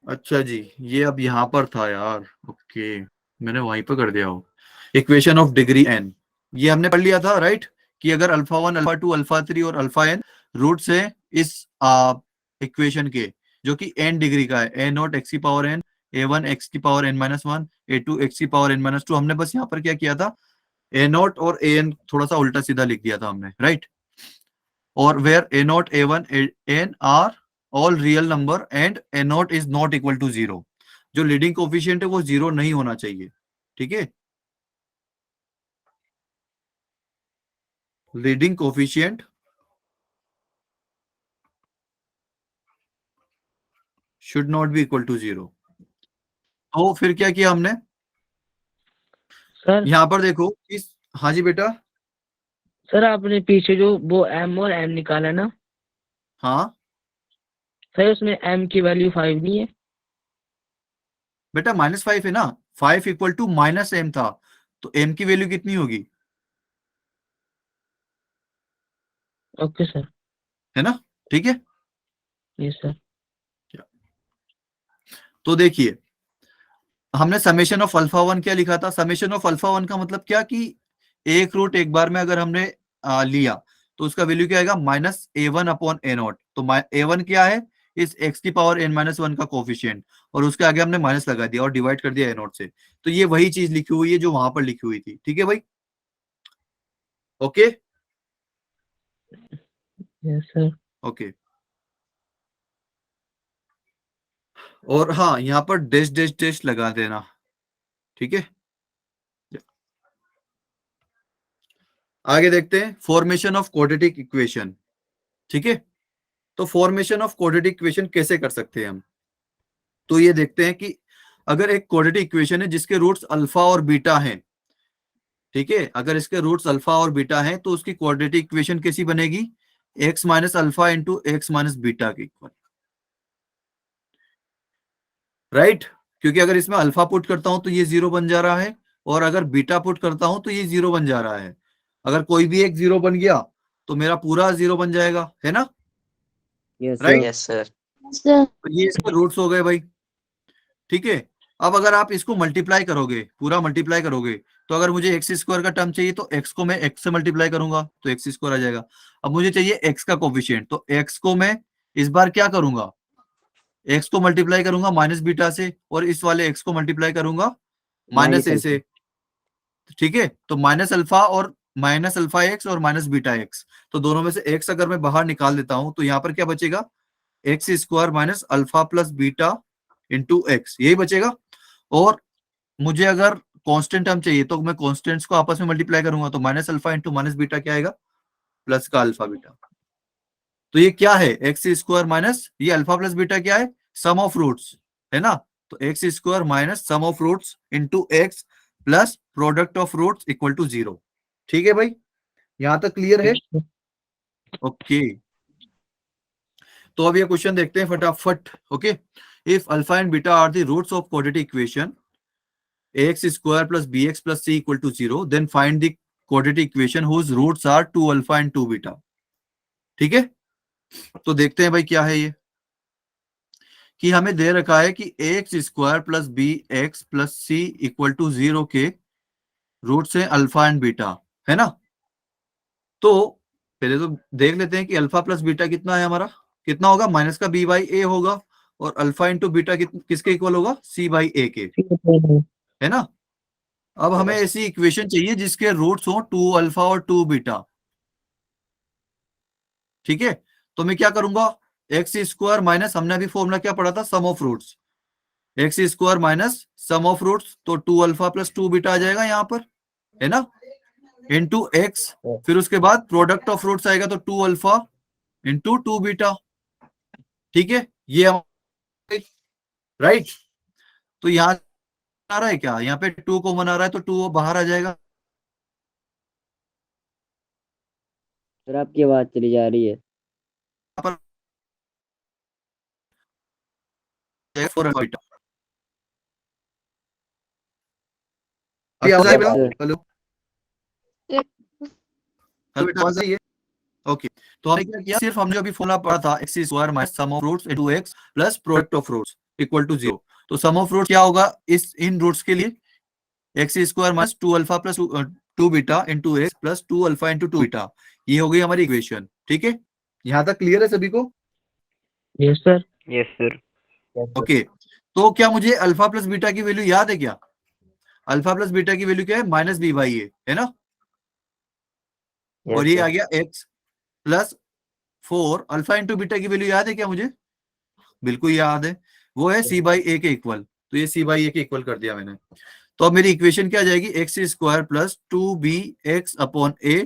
अच्छा जी, ये अब यहां पर था यार, ओके मैंने वहीं पर कर दिया हो। इक्वेशन ऑफ डिग्री n, ये हमने पढ़ लिया था राइट, कि अगर अल्फा 1 अल्फा 2 अल्फा 3 और अल्फा n रूट्स है इस इक्वेशन के, जो कि n डिग्री का है, a नॉट एक्स की पावर n, a1 एक्स की power n minus 1, a2 x की पावर n माइनस 2, हमने बस यहाँ पर क्या किया था, a नॉट और an थोड़ा सा उल्टा सीधा लिख दिया था हमने राइट, और where a naught a1 n are all real number and a naught is not equal to 0, जो लीडिंग कोफिशिएंट है वो 0 नहीं होना चाहिए, ठीक है, leading coefficient should not be equal to 0। तो फिर क्या किया हमने, सर यहां पर देखो इस, हाँ जी बेटा, सर आपने पीछे जो वो m और n निकाला ना, हाँ सर उसमें m की वैल्यू 5 नहीं है। बेटा -5 है ना, 5 इक्वल टू माइनस m था, तो m की वैल्यू कितनी होगी, ओके सर। है ना, ठीक है। Yes sir. तो देखिए हमने समेशन ऑफ अल्फा 1 क्या लिखा था, समेशन ऑफ अल्फा 1 का मतलब क्या कि एक रूट एक बार में अगर हमने लिया तो उसका वैल्यू क्या आएगा, -a1 अपॉन a नॉट, तो a1 क्या है, इस x की पावर n-1 का कोफिशिएंट, और उसके आगे हमने माइनस लगा दिया और डिवाइड कर दिया a नॉट से, तो ये वही चीज लिखी हुई है जो वहां पर लिखी हुई थी, ठीक है भाई, ओके यस सर। ओके। और हाँ यहाँ पर डैश डैश डैश लगा देना, ठीक है। आगे देखते हैं फॉर्मेशन ऑफ क्वाड्रेटिक इक्वेशन, ठीक है, तो फॉर्मेशन ऑफ क्वाड्रेटिक इक्वेशन कैसे कर सकते हैं हम, तो ये देखते हैं कि अगर एक क्वाड्रेटिक इक्वेशन है जिसके रूट्स अल्फा और बीटा हैं, ठीक है, अगर इसके रूट्स अल्फा और बीटा हैं तो उसकी क्वाड्रेटिक इक्वेशन कैसी बनेगी, x minus alpha into X minus beta के इक्वल, राइट, क्योंकि अगर इसमें अल्फा पुट करता हूं तो ये 0 बन जा रहा है, और अगर बीटा पुट करता हूं तो ये 0 बन जा रहा है, अगर कोई भी एक 0 बन गया तो मेरा पूरा 0 बन जाएगा, है ना, Yes, right, sir. Yes sir. sir, तो ये इसके रूट्स हो गए भाई, ठीक है। अब अगर आप इसको मल्टीप्लाई करोगे, पूरा मल्टीप्लाई करोगे, तो अगर मुझे एक्स स्क्वायर का टर्म चाहिए तो एक्स को मैं एक्स से मल्टीप्लाई करूंगा तो एक्स स्क्वायर आ जाएगा। अब मुझे चाहिए एक्स का कोफिशिएंट, तो एक्स को मैं इस बार क्या करूंगा, एक्स को मल्टीप्लाई करूंगा माइनस बीटा से, और इस वाले एक्स को मल्टीप्लाई करूंगा माइनस Minus ए alpha. से, ठीक है, तो माइनस अल्फा और माइनस अल्फा एक्स और माइनस बीटा एक्स, तो दोनों में से एक्स अगर मैं बाहर निकाल देता हूं तो यहाँ पर क्या बचेगा, x square minus alpha plus beta into x, यही बचेगा। और मुझे अगर कांस्टेंट टर्म चाहिए तो मैं कांस्टेंट्स को आपस में मल्टीप्लाई करूंगा, तो minus alpha into minus beta क्या आएगा, प्लस का अल्फा बीटा, तो ये क्या है, एक्स स्क्वायर माइनस ये अल्फा प्लस बीटा क्या है, सम ऑफ रूट्स, है ना, तो x square minus sum of roots into x plus product of roots equal to 0, ठीक है भाई, यहां तक क्लियर है, ओके। तो अब ये क्वेश्चन देखते हैं फटाफट, okay. If alpha and beta are the roots of quadratic equation ax square plus bx plus c equal to 0, then find the quadratic equation whose roots are 2 alpha and 2 beta, ठीक है। तो देखते हैं भाई क्या है ये, कि हमें दे रखा है कि x square plus B x plus C equal to 0 के रूट से अल्फा एंड बीटा, है ना। तो पहले तो देख लेते हैं कि अल्फा प्लस बीटा कितना है हमारा, कितना होगा, माइनस का बी बाई ए होगा, और अल्फा इंटू बीटा किसके इक्वल होगा, सी बाई ए के, है ना। अब हमें ऐसी इक्वेशन चाहिए जिसके रूट्स हो 2 अल्फा और 2 बीटा। ठीक है, तो मैं क्या करूंगा, एक्स स्क्वायर माइनस, हमने अभी फॉर्मूला क्या पढ़ा था, sum of roots, X square minus sum of roots, तो 2 अल्फा प्लस 2 बीटा आ जाएगा यहाँ पर, है ना, इंटू एक्स, फिर उसके बाद प्रोडक्ट ऑफ रूट्स आएगा, तो 2 अल्फा इंटू 2 बीटा। ठीक है, ये राइट। तो यहाँ आ रहा है क्या, यहाँ पे 2 कॉमन आ रहा है, तो 2 बाहर आ जाएगा। सर आपकी आवाज चली जा रही है। पर 4 अल्फा बीटा। अभी आवाज आई बेटा? हेलो हेलो बेटा, आवाज आई है? ओके, तो हमने क्या किया, सिर्फ हमने अभी फॉर्मूला पढ़ा था, x square minus sum of roots into x plus product of roots equal to 0। तो सम ऑफ रूट क्या होगा इस इन रूट्स के लिए, x square minus 2 alpha plus 2 beta into x plus 2 alpha into 2 beta. ये हो गई हमारी इक्वेशन। ठीक है, यहाँ तक क्लियर है सभी को? Yes sir. Yes sir. Okay, तो क्या मुझे अल्फा प्लस बीटा की वैल्यू याद है क्या, अल्फा प्लस बीटा की वैल्यू क्या है, माइनस बी बाई ए, है ना। और ये आ गया x plus 4 alpha into beta की वैल्यू याद है क्या मुझे, बिल्कुल याद है, वो है सी बाई ए के इक्वल। तो ये सी बाई ए के इक्वल कर दिया मैंने। तो अब मेरी इक्वेशन क्या आ जाएगी, x square plus 2b x upon a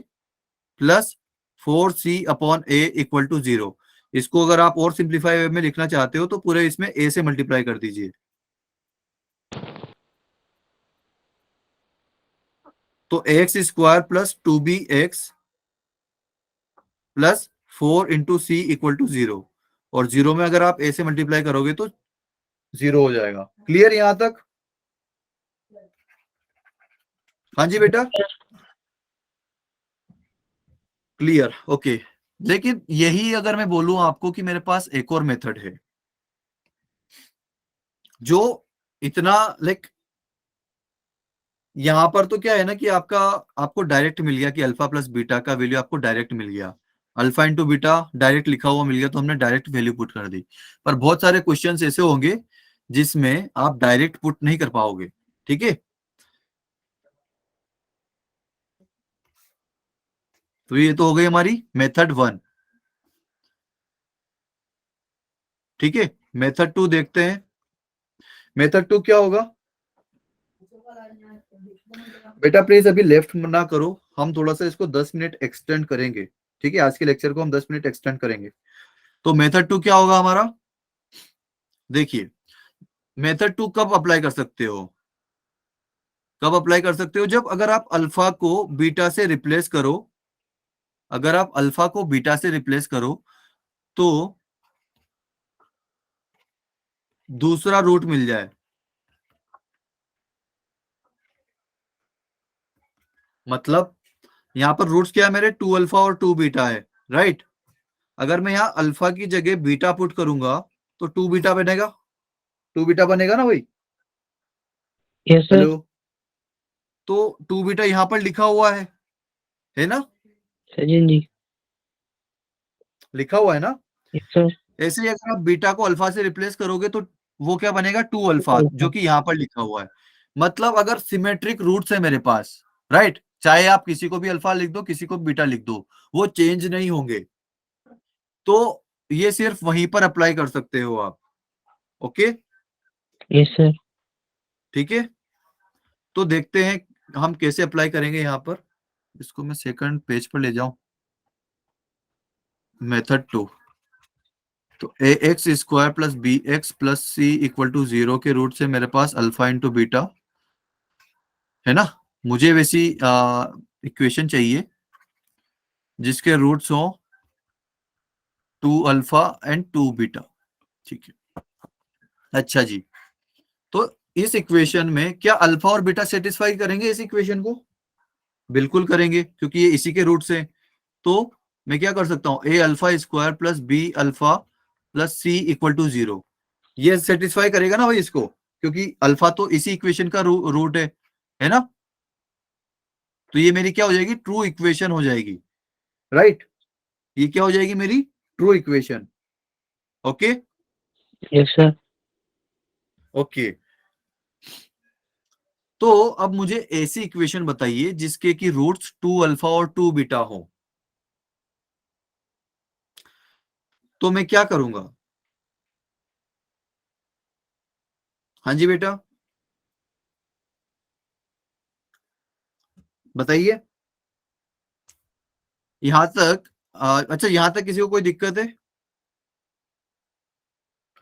plus 4c upon a equal to 0। इसको अगर आप और सिंप्लीफाई वे में लिखना चाहते हो तो पूरे इसमें a से मल्टीप्लाई कर दीजिए। तो x square plus 2b x plus 4 into c equal to 0, और 0 में अगर आप a से मल्टीप्लाई करोगे तो 0 हो जाएगा। क्लियर यहां तक? हाँ जी बेटा, क्लियर, ओके। लेकिन यही अगर मैं बोलूं आपको कि मेरे पास एक और मेथड है जो इतना लाइक, यहां पर तो क्या है ना कि आपको डायरेक्ट मिल गया कि अल्फा प्लस बीटा का वैल्यू आपको डायरेक्ट मिल गया, अल्फा इंटू बीटा डायरेक्ट लिखा हुआ मिल गया, तो हमने डायरेक्ट वैल्यू पुट कर दी। पर बहुत सारे क्वेश्चंस ऐसे होंगे जिसमें आप डायरेक्ट पुट नहीं कर पाओगे। ठीक है, तो ये तो हो गई हमारी मेथड 1। ठीक है, मेथड 2 देखते हैं। मेथड 2 क्या होगा बेटा, प्लीज अभी लेफ्ट ना करो, हम थोड़ा सा इसको 10 मिनट एक्सटेंड करेंगे। ठीक है, आज के लेक्चर को हम 10 मिनट एक्सटेंड करेंगे। तो मेथड 2 क्या होगा हमारा, देखिए मेथड 2 कब अप्लाई कर सकते हो, कब अप्लाई कर सकते हो, जब अगर आप अल्फा को बीटा से रिप्लेस करो, अगर आप अल्फा को बीटा से रिप्लेस करो तो दूसरा रूट मिल जाए। मतलब यहां पर रूट्स क्या है मेरे, 2 अल्फा और 2 बीटा है, राइट। अगर मैं यहाँ अल्फा की जगह बीटा पुट करूंगा तो 2 बीटा बनेगा, 2 बीटा बनेगा ना भाई। Yes sir. हेलो, तो 2 बीटा यहाँ पर लिखा हुआ है ना, सचिन जी। लिखा हुआ है ना। Yes sir. ऐसे ही अगर आप बीटा को अल्फा से रिप्लेस करोगे तो वो क्या बनेगा, 2 अल्फा, जो कि यहाँ पर लिखा हुआ है। मतलब अगर सिमेट्रिक रूट्स है मेरे पास, राइट, चाहे आप किसी को भी अल्फा लिख दो किसी को बीटा लिख दो, वो चेंज नहीं होंगे, तो ये सिर्फ वहीं पर अप्लाई कर सकते हो आप। Okay, yes sir. ठीक है, तो देखते हैं हम कैसे अप्लाई करेंगे यहाँ पर। इसको मैं सेकंड पेज पर ले जाऊं, मेथड 2। तो A X square plus B x plus C equal to 0 के रूट से मेरे पास अल्फा इंटू बीटा है ना। मुझे वैसी इक्वेशन चाहिए जिसके रूट्स हो 2 अल्फा एंड 2 बीटा। ठीक है, अच्छा जी, तो इस इक्वेशन में क्या अल्फा और बीटा सेटिस्फाई करेंगे इस इक्वेशन को, बिल्कुल करेंगे क्योंकि ये इसी के रूट से। तो मैं क्या कर सकता हूं, A alpha square plus B alpha plus C equal to 0, ये सेटिस्फाई करेगा ना भाई इसको, क्योंकि अल्फा तो इसी इक्वेशन का रूट है ना। तो ये मेरी क्या हो जाएगी, ट्रू इक्वेशन हो जाएगी, राइट। ये क्या हो जाएगी मेरी, true equation. Okay yes sir. Okay. तो अब मुझे ऐसी इक्वेशन बताइए जिसके कि रूट्स 2 अल्फा और 2 बीटा हो। तो मैं क्या करूंगा, हाँ जी बेटा बताइए। यहां तक अच्छा, यहां तक किसी को कोई दिक्कत है?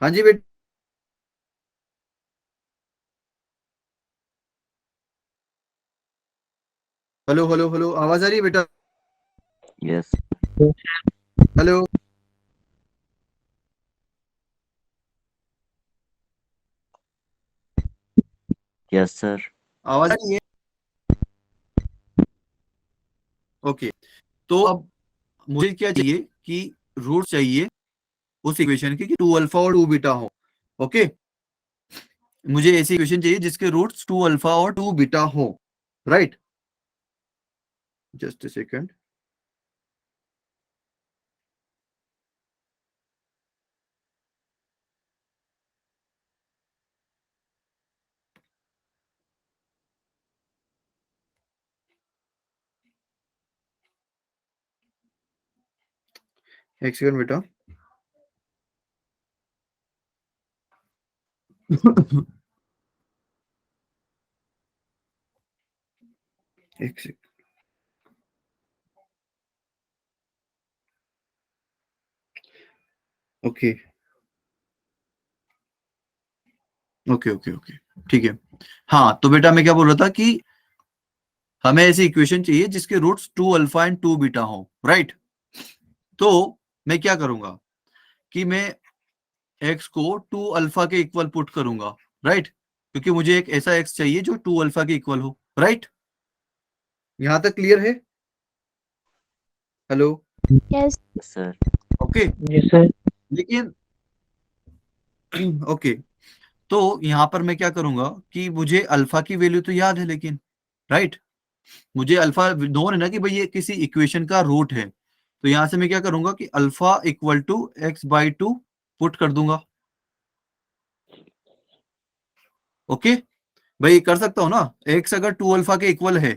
हाँ जी बेटा, हेलो हेलो हेलो, आवाज आ रही है बेटा? Yes hello, yes sir. आवाज आ रही है? ओके। तो अब मुझे क्या चाहिए कि रूट चाहिए उस इक्वेशन के कि 2 अल्फा और 2 बीटा हो। ओके, मुझे ऐसी इक्वेशन चाहिए जिसके रूट्स 2 अल्फा और 2 बीटा हो, राइट। Just a second. एक सेकंड बेटा। एक second. Okay okay okay okay, ठीक है। हाँ तो बेटा मैं क्या बोल रहा था कि हमें ऐसी इक्वेशन चाहिए जिसके रूट्स 2 अल्फा एंड 2 बीटा हो, राइट। तो मैं क्या करूंगा कि मैं x को 2 अल्फा के इक्वल पुट करूंगा, राइट, क्योंकि मुझे एक ऐसा x चाहिए जो 2 अल्फा के इक्वल हो, राइट। यहां तक क्लियर है? Hello, Yes. Sir. Okay. Yes sir. लेकिन ओके, तो यहां पर मैं क्या करूंगा कि मुझे अल्फा की वैल्यू तो याद है, लेकिन राइट, मुझे अल्फा नोन है ना कि भाई ये किसी इक्वेशन का रूट है। तो यहां से मैं क्या करूंगा कि alpha equal to x/2 put कर दूंगा। ओके भाई, कर सकता हूं ना, x अगर 2 अल्फा के इक्वल है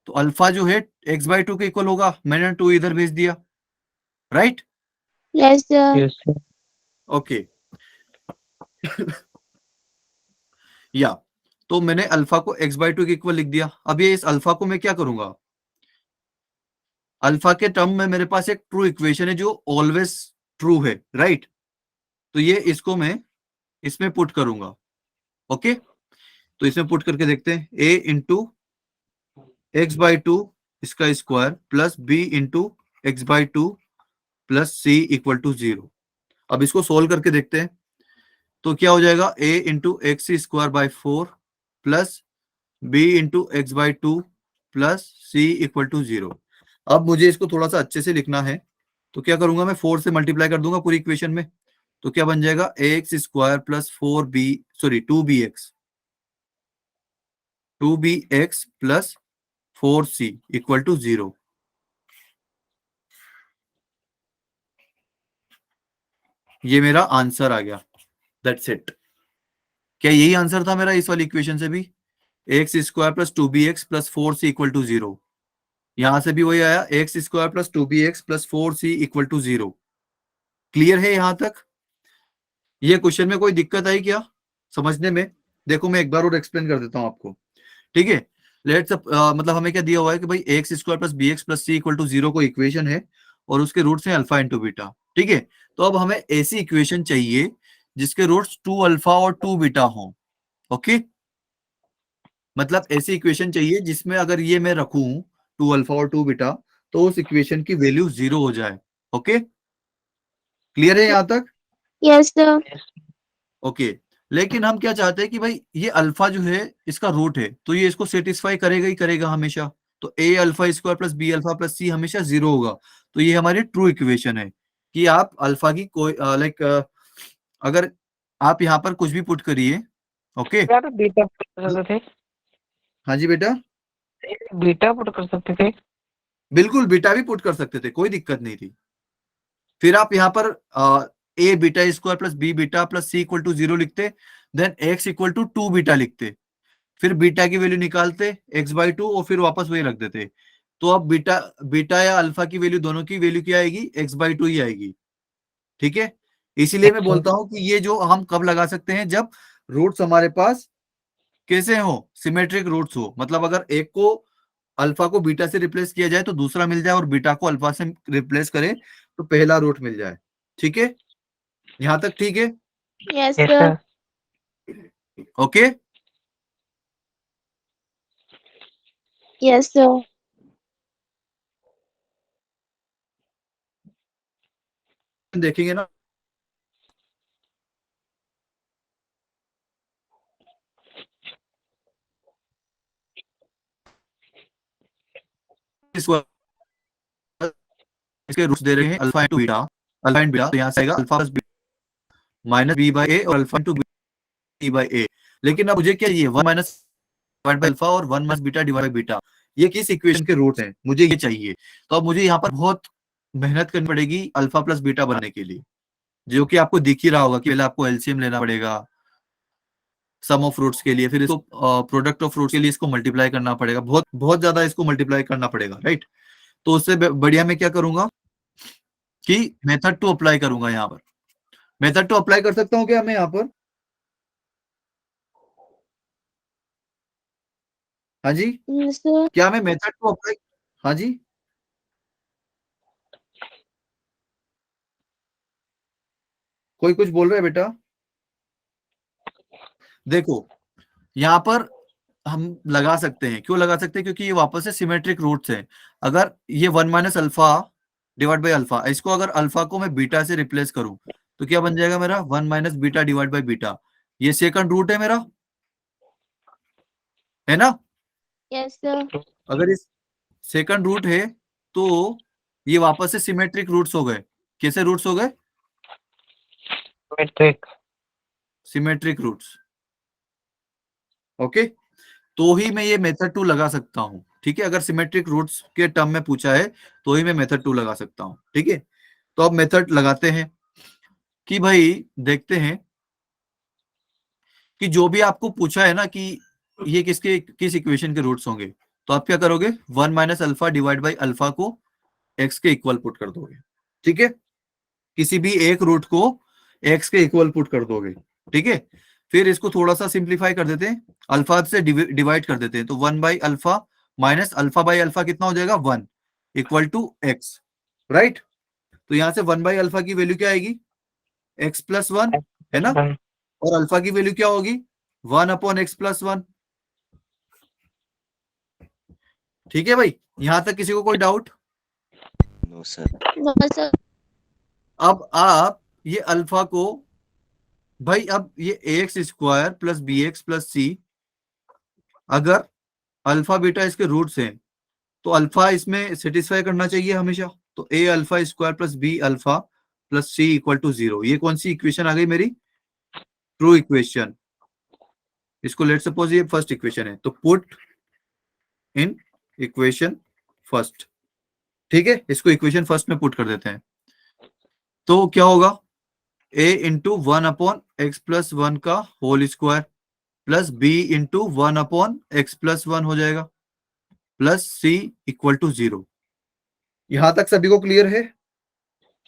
तो अल्फा जो है x/2 के इक्वल होगा। मैंने 2 इधर भेज दिया, right. Yes, sir. Yes sir. Okay या तो मैंने अल्फा को x/2 के इक्वल लिख दिया। अब ये इस अल्फा को मैं क्या करूंगा, अल्फा के टर्म में मेरे पास एक ट्रू इक्वेशन है जो ऑलवेज ट्रू है, राइट। तो ये इसको मैं इसमें पुट करूंगा। ओके, तो इसमें पुट करके देखते हैं, a इंटू x/2 इसका square plus b into x/2 plus c equal to 0। अब इसको सोल्व करके देखते हैं, तो क्या हो जाएगा, a into x square by 4 plus b into x/2 plus c equal to 0। अब मुझे इसको थोड़ा सा अच्छे से लिखना है, तो क्या करूंगा, मैं 4 से मल्टीप्लाई कर दूंगा पूरी इक्वेशन में। तो क्या बन जाएगा, x square plus 4b, sorry 2bx plus 4c equal to 0। ये मेरा आंसर आ गया, दैट्स इट। क्या यही आंसर था मेरा इस वाली इक्वेशन से भी, x square plus 2bx plus 4c equal to 0। यहां से भी वही आया, x square plus 2bx plus 4c equal to 0। Clear है यहां तक? ये क्वेश्चन में कोई दिक्कत आई क्या समझने में? देखो मैं एक बार और एक्सप्लेन कर देता हूं आपको, ठीक है। लेट्स मतलब हमें क्या दिया हुआ है कि भाई x square plus bx plus c equal to 0 को इक्वेशन है और उसके रूट्स हैं अल्फा इंटू बीटा, ठीक है। तो अब हमें ऐसी इक्वेशन चाहिए जिसके रूट्स 2 अल्फा और 2 बीटा हो। ओके, मतलब ऐसी इक्वेशन चाहिए जिसमें अगर ये मैं रखूं 2 अल्फा और 2 बीटा, तो उस इक्वेशन की वैल्यू 0 हो जाए। ओके, क्लियर है यहां तक? Yes, sir. ओके, लेकिन हम क्या चाहते हैं कि भाई ये अल्फा जो है इसका रूट है, तो ये इसको सेटिस्फाई करेगा ही करेगा हमेशा। तो a alpha square plus b alpha plus c हमेशा 0 होगा। तो ये हमारी ट्रू इक्वेशन है कि आप अल्फा की कोई लाइक अगर आप यहाँ पर कुछ भी पुट करिए, ओके। क्या तो बीटा पुट कर सकते थे? हाँ जी बेटा, बीटा पुट कर सकते थे। बिल्कुल बीटा भी पुट कर सकते थे, कोई दिक्कत नहीं थी। फिर आप यहाँ पर A beta square plus B beta plus C equal to 0 लिखते, then X equal to 2 beta लिखते, फिर बीटा की वैल्यू निकालते x/2 और फिर वापस वही रख देते। तो अब बीटा बीटा या अल्फा की वैल्यू, दोनों की वैल्यू क्या आएगी, x/2 ही आएगी, ठीक है। इसीलिए मैं बोलता हूं कि ये जो हम कब लगा सकते हैं, जब रूट्स हमारे पास कैसे हो, सिमेट्रिक रूट्स हो, मतलब अगर एक को अल्फा को बीटा से रिप्लेस किया जाए तो दूसरा मिल जाए, और बीटा को अल्फा से रिप्लेस करे तो पहला रूट मिल जाए, ठीक है। यहां तक ठीक है, Yes, Yes, sir. sir. Okay. Yes, sir. देखेंगे ना, इसके रूट्स दे रहे हैं alpha into beta, alpha into beta, तो यहाँ से आएगा alpha plus minus B by A और alpha into B by A. लेकिन अब मुझे क्या चाहिए, 1 माइनस डिवाइड बाई अल्फा और 1 minus beta divide by beta, ये किस इक्वेशन के रूट्स हैं, मुझे ये चाहिए। तो अब मुझे यहाँ पर बहुत मेहनत करनी पड़ेगी अल्फा प्लस बीटा बनाने के लिए, जो कि आपको दिख ही रहा होगा कि पहले आपको एलसीएम लेना पड़ेगा सम ऑफ रूट्स के लिए, फिर इसको प्रोडक्ट ऑफ रूट्स के लिए इसको मल्टीप्लाई करना पड़ेगा, बहुत बहुत ज्यादा इसको मल्टीप्लाई करना पड़ेगा, राइट। तो उससे बढ़िया मैं क्या करूंगा कि मेथड टू अप्लाई करूंगा। यहाँ पर मेथड टू अप्लाई कर सकता हूँ क्या मैं यहाँ पर, हाँ जी, Yes, sir. क्या मैं मेथड टू अप्लाई, हाँ जी, कोई कुछ बोल रहा है बेटा। देखो यहाँ पर हम लगा सकते हैं, क्यों लगा सकते हैं, क्योंकि ये वापस से सिमेट्रिक रूट्स हैं। अगर ये 1 minus alpha divide by alpha, इसको अगर अल्फा को मैं बीटा से रिप्लेस करूं तो क्या बन जाएगा मेरा, 1 minus beta divide by beta. ये सेकंड रूट है मेरा, है ना। Yes, sir. अगर इस सेकंड रूट है तो ये वापस से सिमेट्रिक रूट्स हो गए। कैसे रूट्स हो गए, Metric. Symmetric roots, okay. तो ही मैं ये मेथड टू लगा सकता हूं, ठीक है। अगर सिमेट्रिक रूट्स के टर्म में पूछा है तो ही मैं मेथड टू लगा सकता हूं, ठीक है। तो अब मेथड लगाते हैं कि भाई देखते हैं कि जो भी आपको पूछा है ना कि ये किस इक्वेशन के रूट्स होंगे, तो आप क्या करोगे, 1 minus alpha divide by alpha को एक्स के इक्वल पुट कर दोगे, ठीक है। किसी भी एक रूट को एक्स के इक्वल पुट कर दोगे, ठीक है। फिर इसको थोड़ा सा सिंप्लीफाई कर देते हैं, अल्फा से डिवाइड कर देते हैं, तो 1 by alpha minus alpha by alpha कितना हो जाएगा, 1 इक्वल टू एक्स, राइट। तो यहां से 1 बाई अल्फा की वैल्यू क्या आएगी, एक्स प्लस 1, है ना। और अल्फा की वैल्यू क्या होगी, 1 अपॉन एक्स प्लस 1, ठीक है भाई। यहां तक किसी को कोई doubt, no sir. No, sir. अब आप ये अल्फा को भाई, अब ये X square plus B x plus C, अगर अल्फा बीटा इसके रूट्स हैं तो अल्फा इसमें सेटिस्फाई करना चाहिए हमेशा। तो A alpha square plus B alpha plus C equal to 0, ये कौन सी इक्वेशन आ गई मेरी, ट्रू इक्वेशन। इसको लेट सपोज ये फर्स्ट इक्वेशन है, तो पुट इन इक्वेशन फर्स्ट, ठीक है। इसको इक्वेशन फर्स्ट में पुट कर देते हैं, तो क्या होगा, a into 1 upon x plus 1 का whole square plus b into 1 upon x plus 1 हो जाएगा प्लस सी इक्वल टू 0। यहां तक सभी को क्लियर है।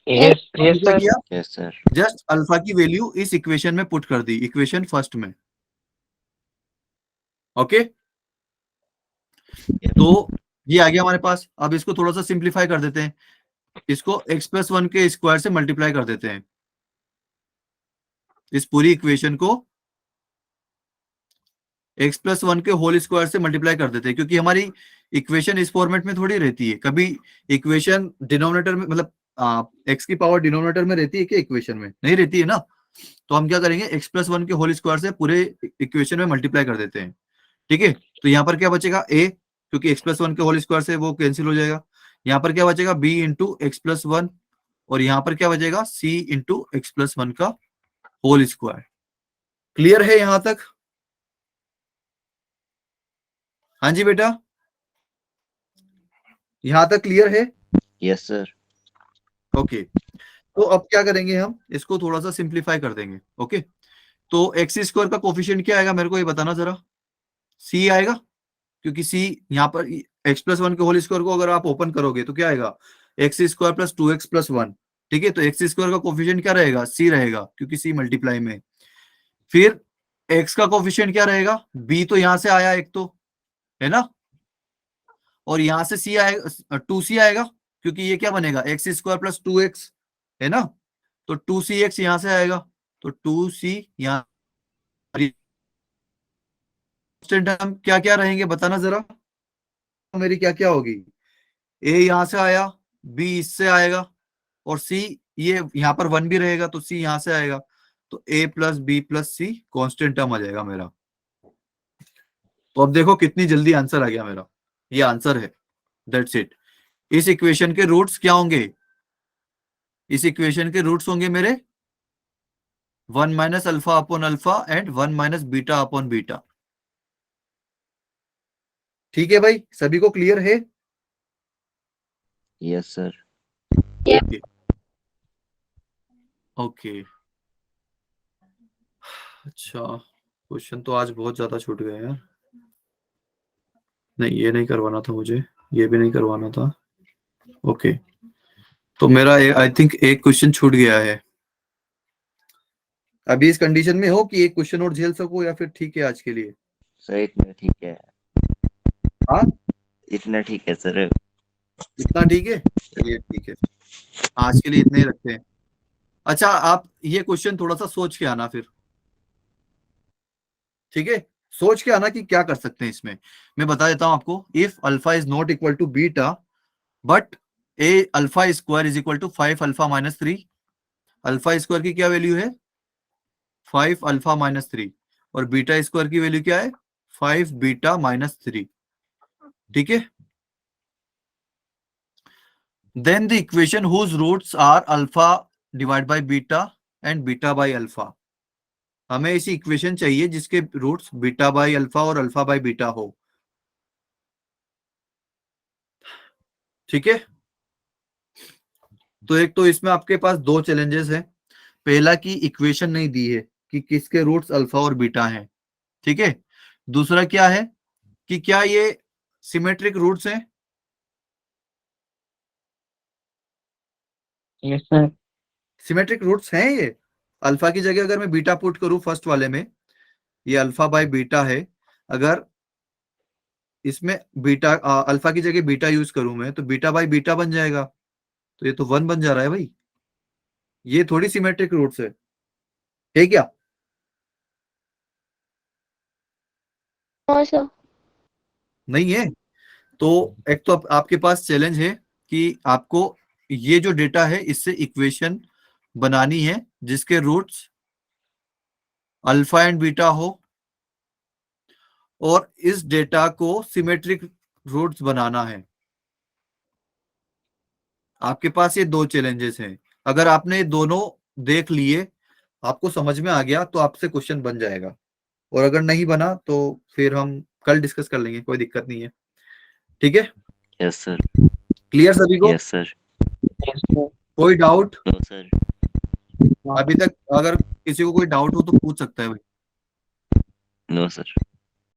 Yes, yes, sir. Yes sir. Just alpha की वैल्यू इस इक्वेशन में पुट कर दी, इक्वेशन फर्स्ट में, ओके। तो ये आ गया हमारे पास। अब इसको थोड़ा सा सिंप्लीफाई कर देते हैं, इसको x प्लस 1 के स्क्वायर से मल्टीप्लाई कर देते हैं, इस पूरी इक्वेशन को x प्लस 1 के होल स्क्वायर से मल्टीप्लाई कर देते हैं, क्योंकि हमारी इक्वेशन इस फॉर्मेट में थोड़ी रहती है। कभी इक्वेशन डिनोमिनेटर में, मतलब x की पावर डिनोमिनेटर में रहती है क्या, इक्वेशन में नहीं रहती है ना। तो हम क्या करेंगे, x प्लस 1 के होल स्क्वायर से पूरे इक्वेशन में मल्टीप्लाई कर देते हैं, ठीक है। तो यहाँ पर क्या बचेगा, a, क्योंकि x प्लस 1 के होल स्क्वायर से वो कैंसिल हो जाएगा। यहाँ पर क्या बचेगा, b इंटू एक्स प्लस 1, और यहाँ पर क्या बचेगा, c इंटू एक्स प्लस 1 का होल स्क्वायर, क्लियर है यहां तक? हाँ जी बेटा, यहां तक क्लियर है? Yes sir. ओके, तो अब क्या करेंगे, हम इसको थोड़ा सा सिंप्लीफाई कर देंगे। ओके, तो एक्स स्क्वायर का कोफिशिएंट क्या आएगा, मेरे को ये बताना जरा। सी आएगा, क्योंकि सी यहाँ पर एक्स प्लस वन के होल स्क्वायर को अगर आप ओपन करोगे तो क्या आएगा, x square plus 2x plus 1। ठीक है, तो एक्स स्क्वायर का कोफिशिएंट क्या रहेगा, सी रहेगा, क्योंकि सी मल्टीप्लाई में। फिर एक्स का कोफिशिएंट क्या रहेगा, बी तो यहां से आया एक तो, है ना, और यहां से सी आएगा, 2c आएगा, क्योंकि ये क्या बनेगा, एक्स स्क्वायर प्लस 2x, है ना, तो 2cx यहां से आएगा, तो 2c यहाँ हम क्या क्या रहेंगे बताना जरा, मेरी क्या क्या होगी। ए यहां से आया, बी इससे आएगा, और सी ये यहां पर 1 भी रहेगा, तो सी यहां से आएगा, तो ए प्लस बी प्लस सी कॉन्स्टेंट टर्म आ जाएगा मेरा। तो अब देखो कितनी जल्दी आंसर आ गया मेरा, ये आंसर है, दैट्स इट। इस इक्वेशन के रूट्स क्या होंगे, इस इक्वेशन के रूट्स होंगे मेरे 1 minus alpha upon alpha and 1 minus beta upon beta. ठीक है भाई, सभी को क्लियर है? Yes sir. ओके ओके, अच्छा, क्वेश्चन तो आज बहुत ज्यादा छूट गए यार। नहीं, ये नहीं करवाना था मुझे, ये भी नहीं करवाना था। ओके, तो मेरा आई थिंक एक क्वेश्चन छूट गया है। अभी इस कंडीशन में हो कि एक क्वेश्चन और झेल सको, या फिर ठीक है आज के लिए? सर इतना ठीक है। हाँ, इतना ठीक है सर। इतना ठीक है, चलिए ठीक है, आज के लिए इतने ही रखते हैं। अच्छा, आप ये क्वेश्चन थोड़ा सा सोच के आना फिर, ठीक है, सोच के आना कि क्या कर सकते हैं इसमें। मैं बता देता हूं आपको, if alpha is not equal to beta but a alpha square is equal to 5 alpha minus 3। Alpha square की क्या वैल्यू है, 5 अल्फा माइनस 3, और बीटा स्क्वायर की वैल्यू क्या है, 5 बीटा माइनस 3। ठीक है, then the equation whose roots are alpha divide by beta and beta by alpha. हमें ऐसी इक्वेशन चाहिए जिसके रूट्स बीटा बाय अल्फा और अल्फा बाय बीटा हो। ठीक है, तो एक तो इसमें आपके पास दो चैलेंजेस हैं। पहला की इक्वेशन नहीं दी है कि किसके रूट्स अल्फा और बीटा हैं। ठीक है, दूसरा क्या है कि क्या ये सिमेट्रिक रूट्स हैं। Yes sir. सिमेट्रिक रूट्स हैं ये। अल्फा की जगह अगर मैं बीटा पुट करूं फर्स्ट वाले में, ये अल्फा बाय बीटा है, अगर इसमें बीटा अल्फा की जगह बीटा यूज करूं मैं, तो बीटा बाय बीटा बन जाएगा, तो ये तो 1 बन जा रहा है भाई। ये थोड़ी सिमेट्रिक रूट्स है क्या? No, sir. नहीं है। तो एक तो आपके पास चैलेंज है कि आपको ये जो डेटा है इससे इक्वेशन बनानी है जिसके रूट्स अल्फा एंड बीटा हो, और इस डेटा को सिमेट्रिक रूट्स बनाना है। आपके पास ये दो चैलेंजेस हैं। अगर आपने ये दोनों देख लिए, आपको समझ में आ गया, तो आपसे क्वेश्चन बन जाएगा, और अगर नहीं बना तो फिर हम कल डिस्कस कर लेंगे, कोई दिक्कत नहीं है। ठीक है, यस सर। क्लियर सभी को? Yes sir. Yes sir. कोई डाउट नो सर। अभी तक? अगर किसी को कोई डाउट हो तो पूछ सकता है भाई। No sir.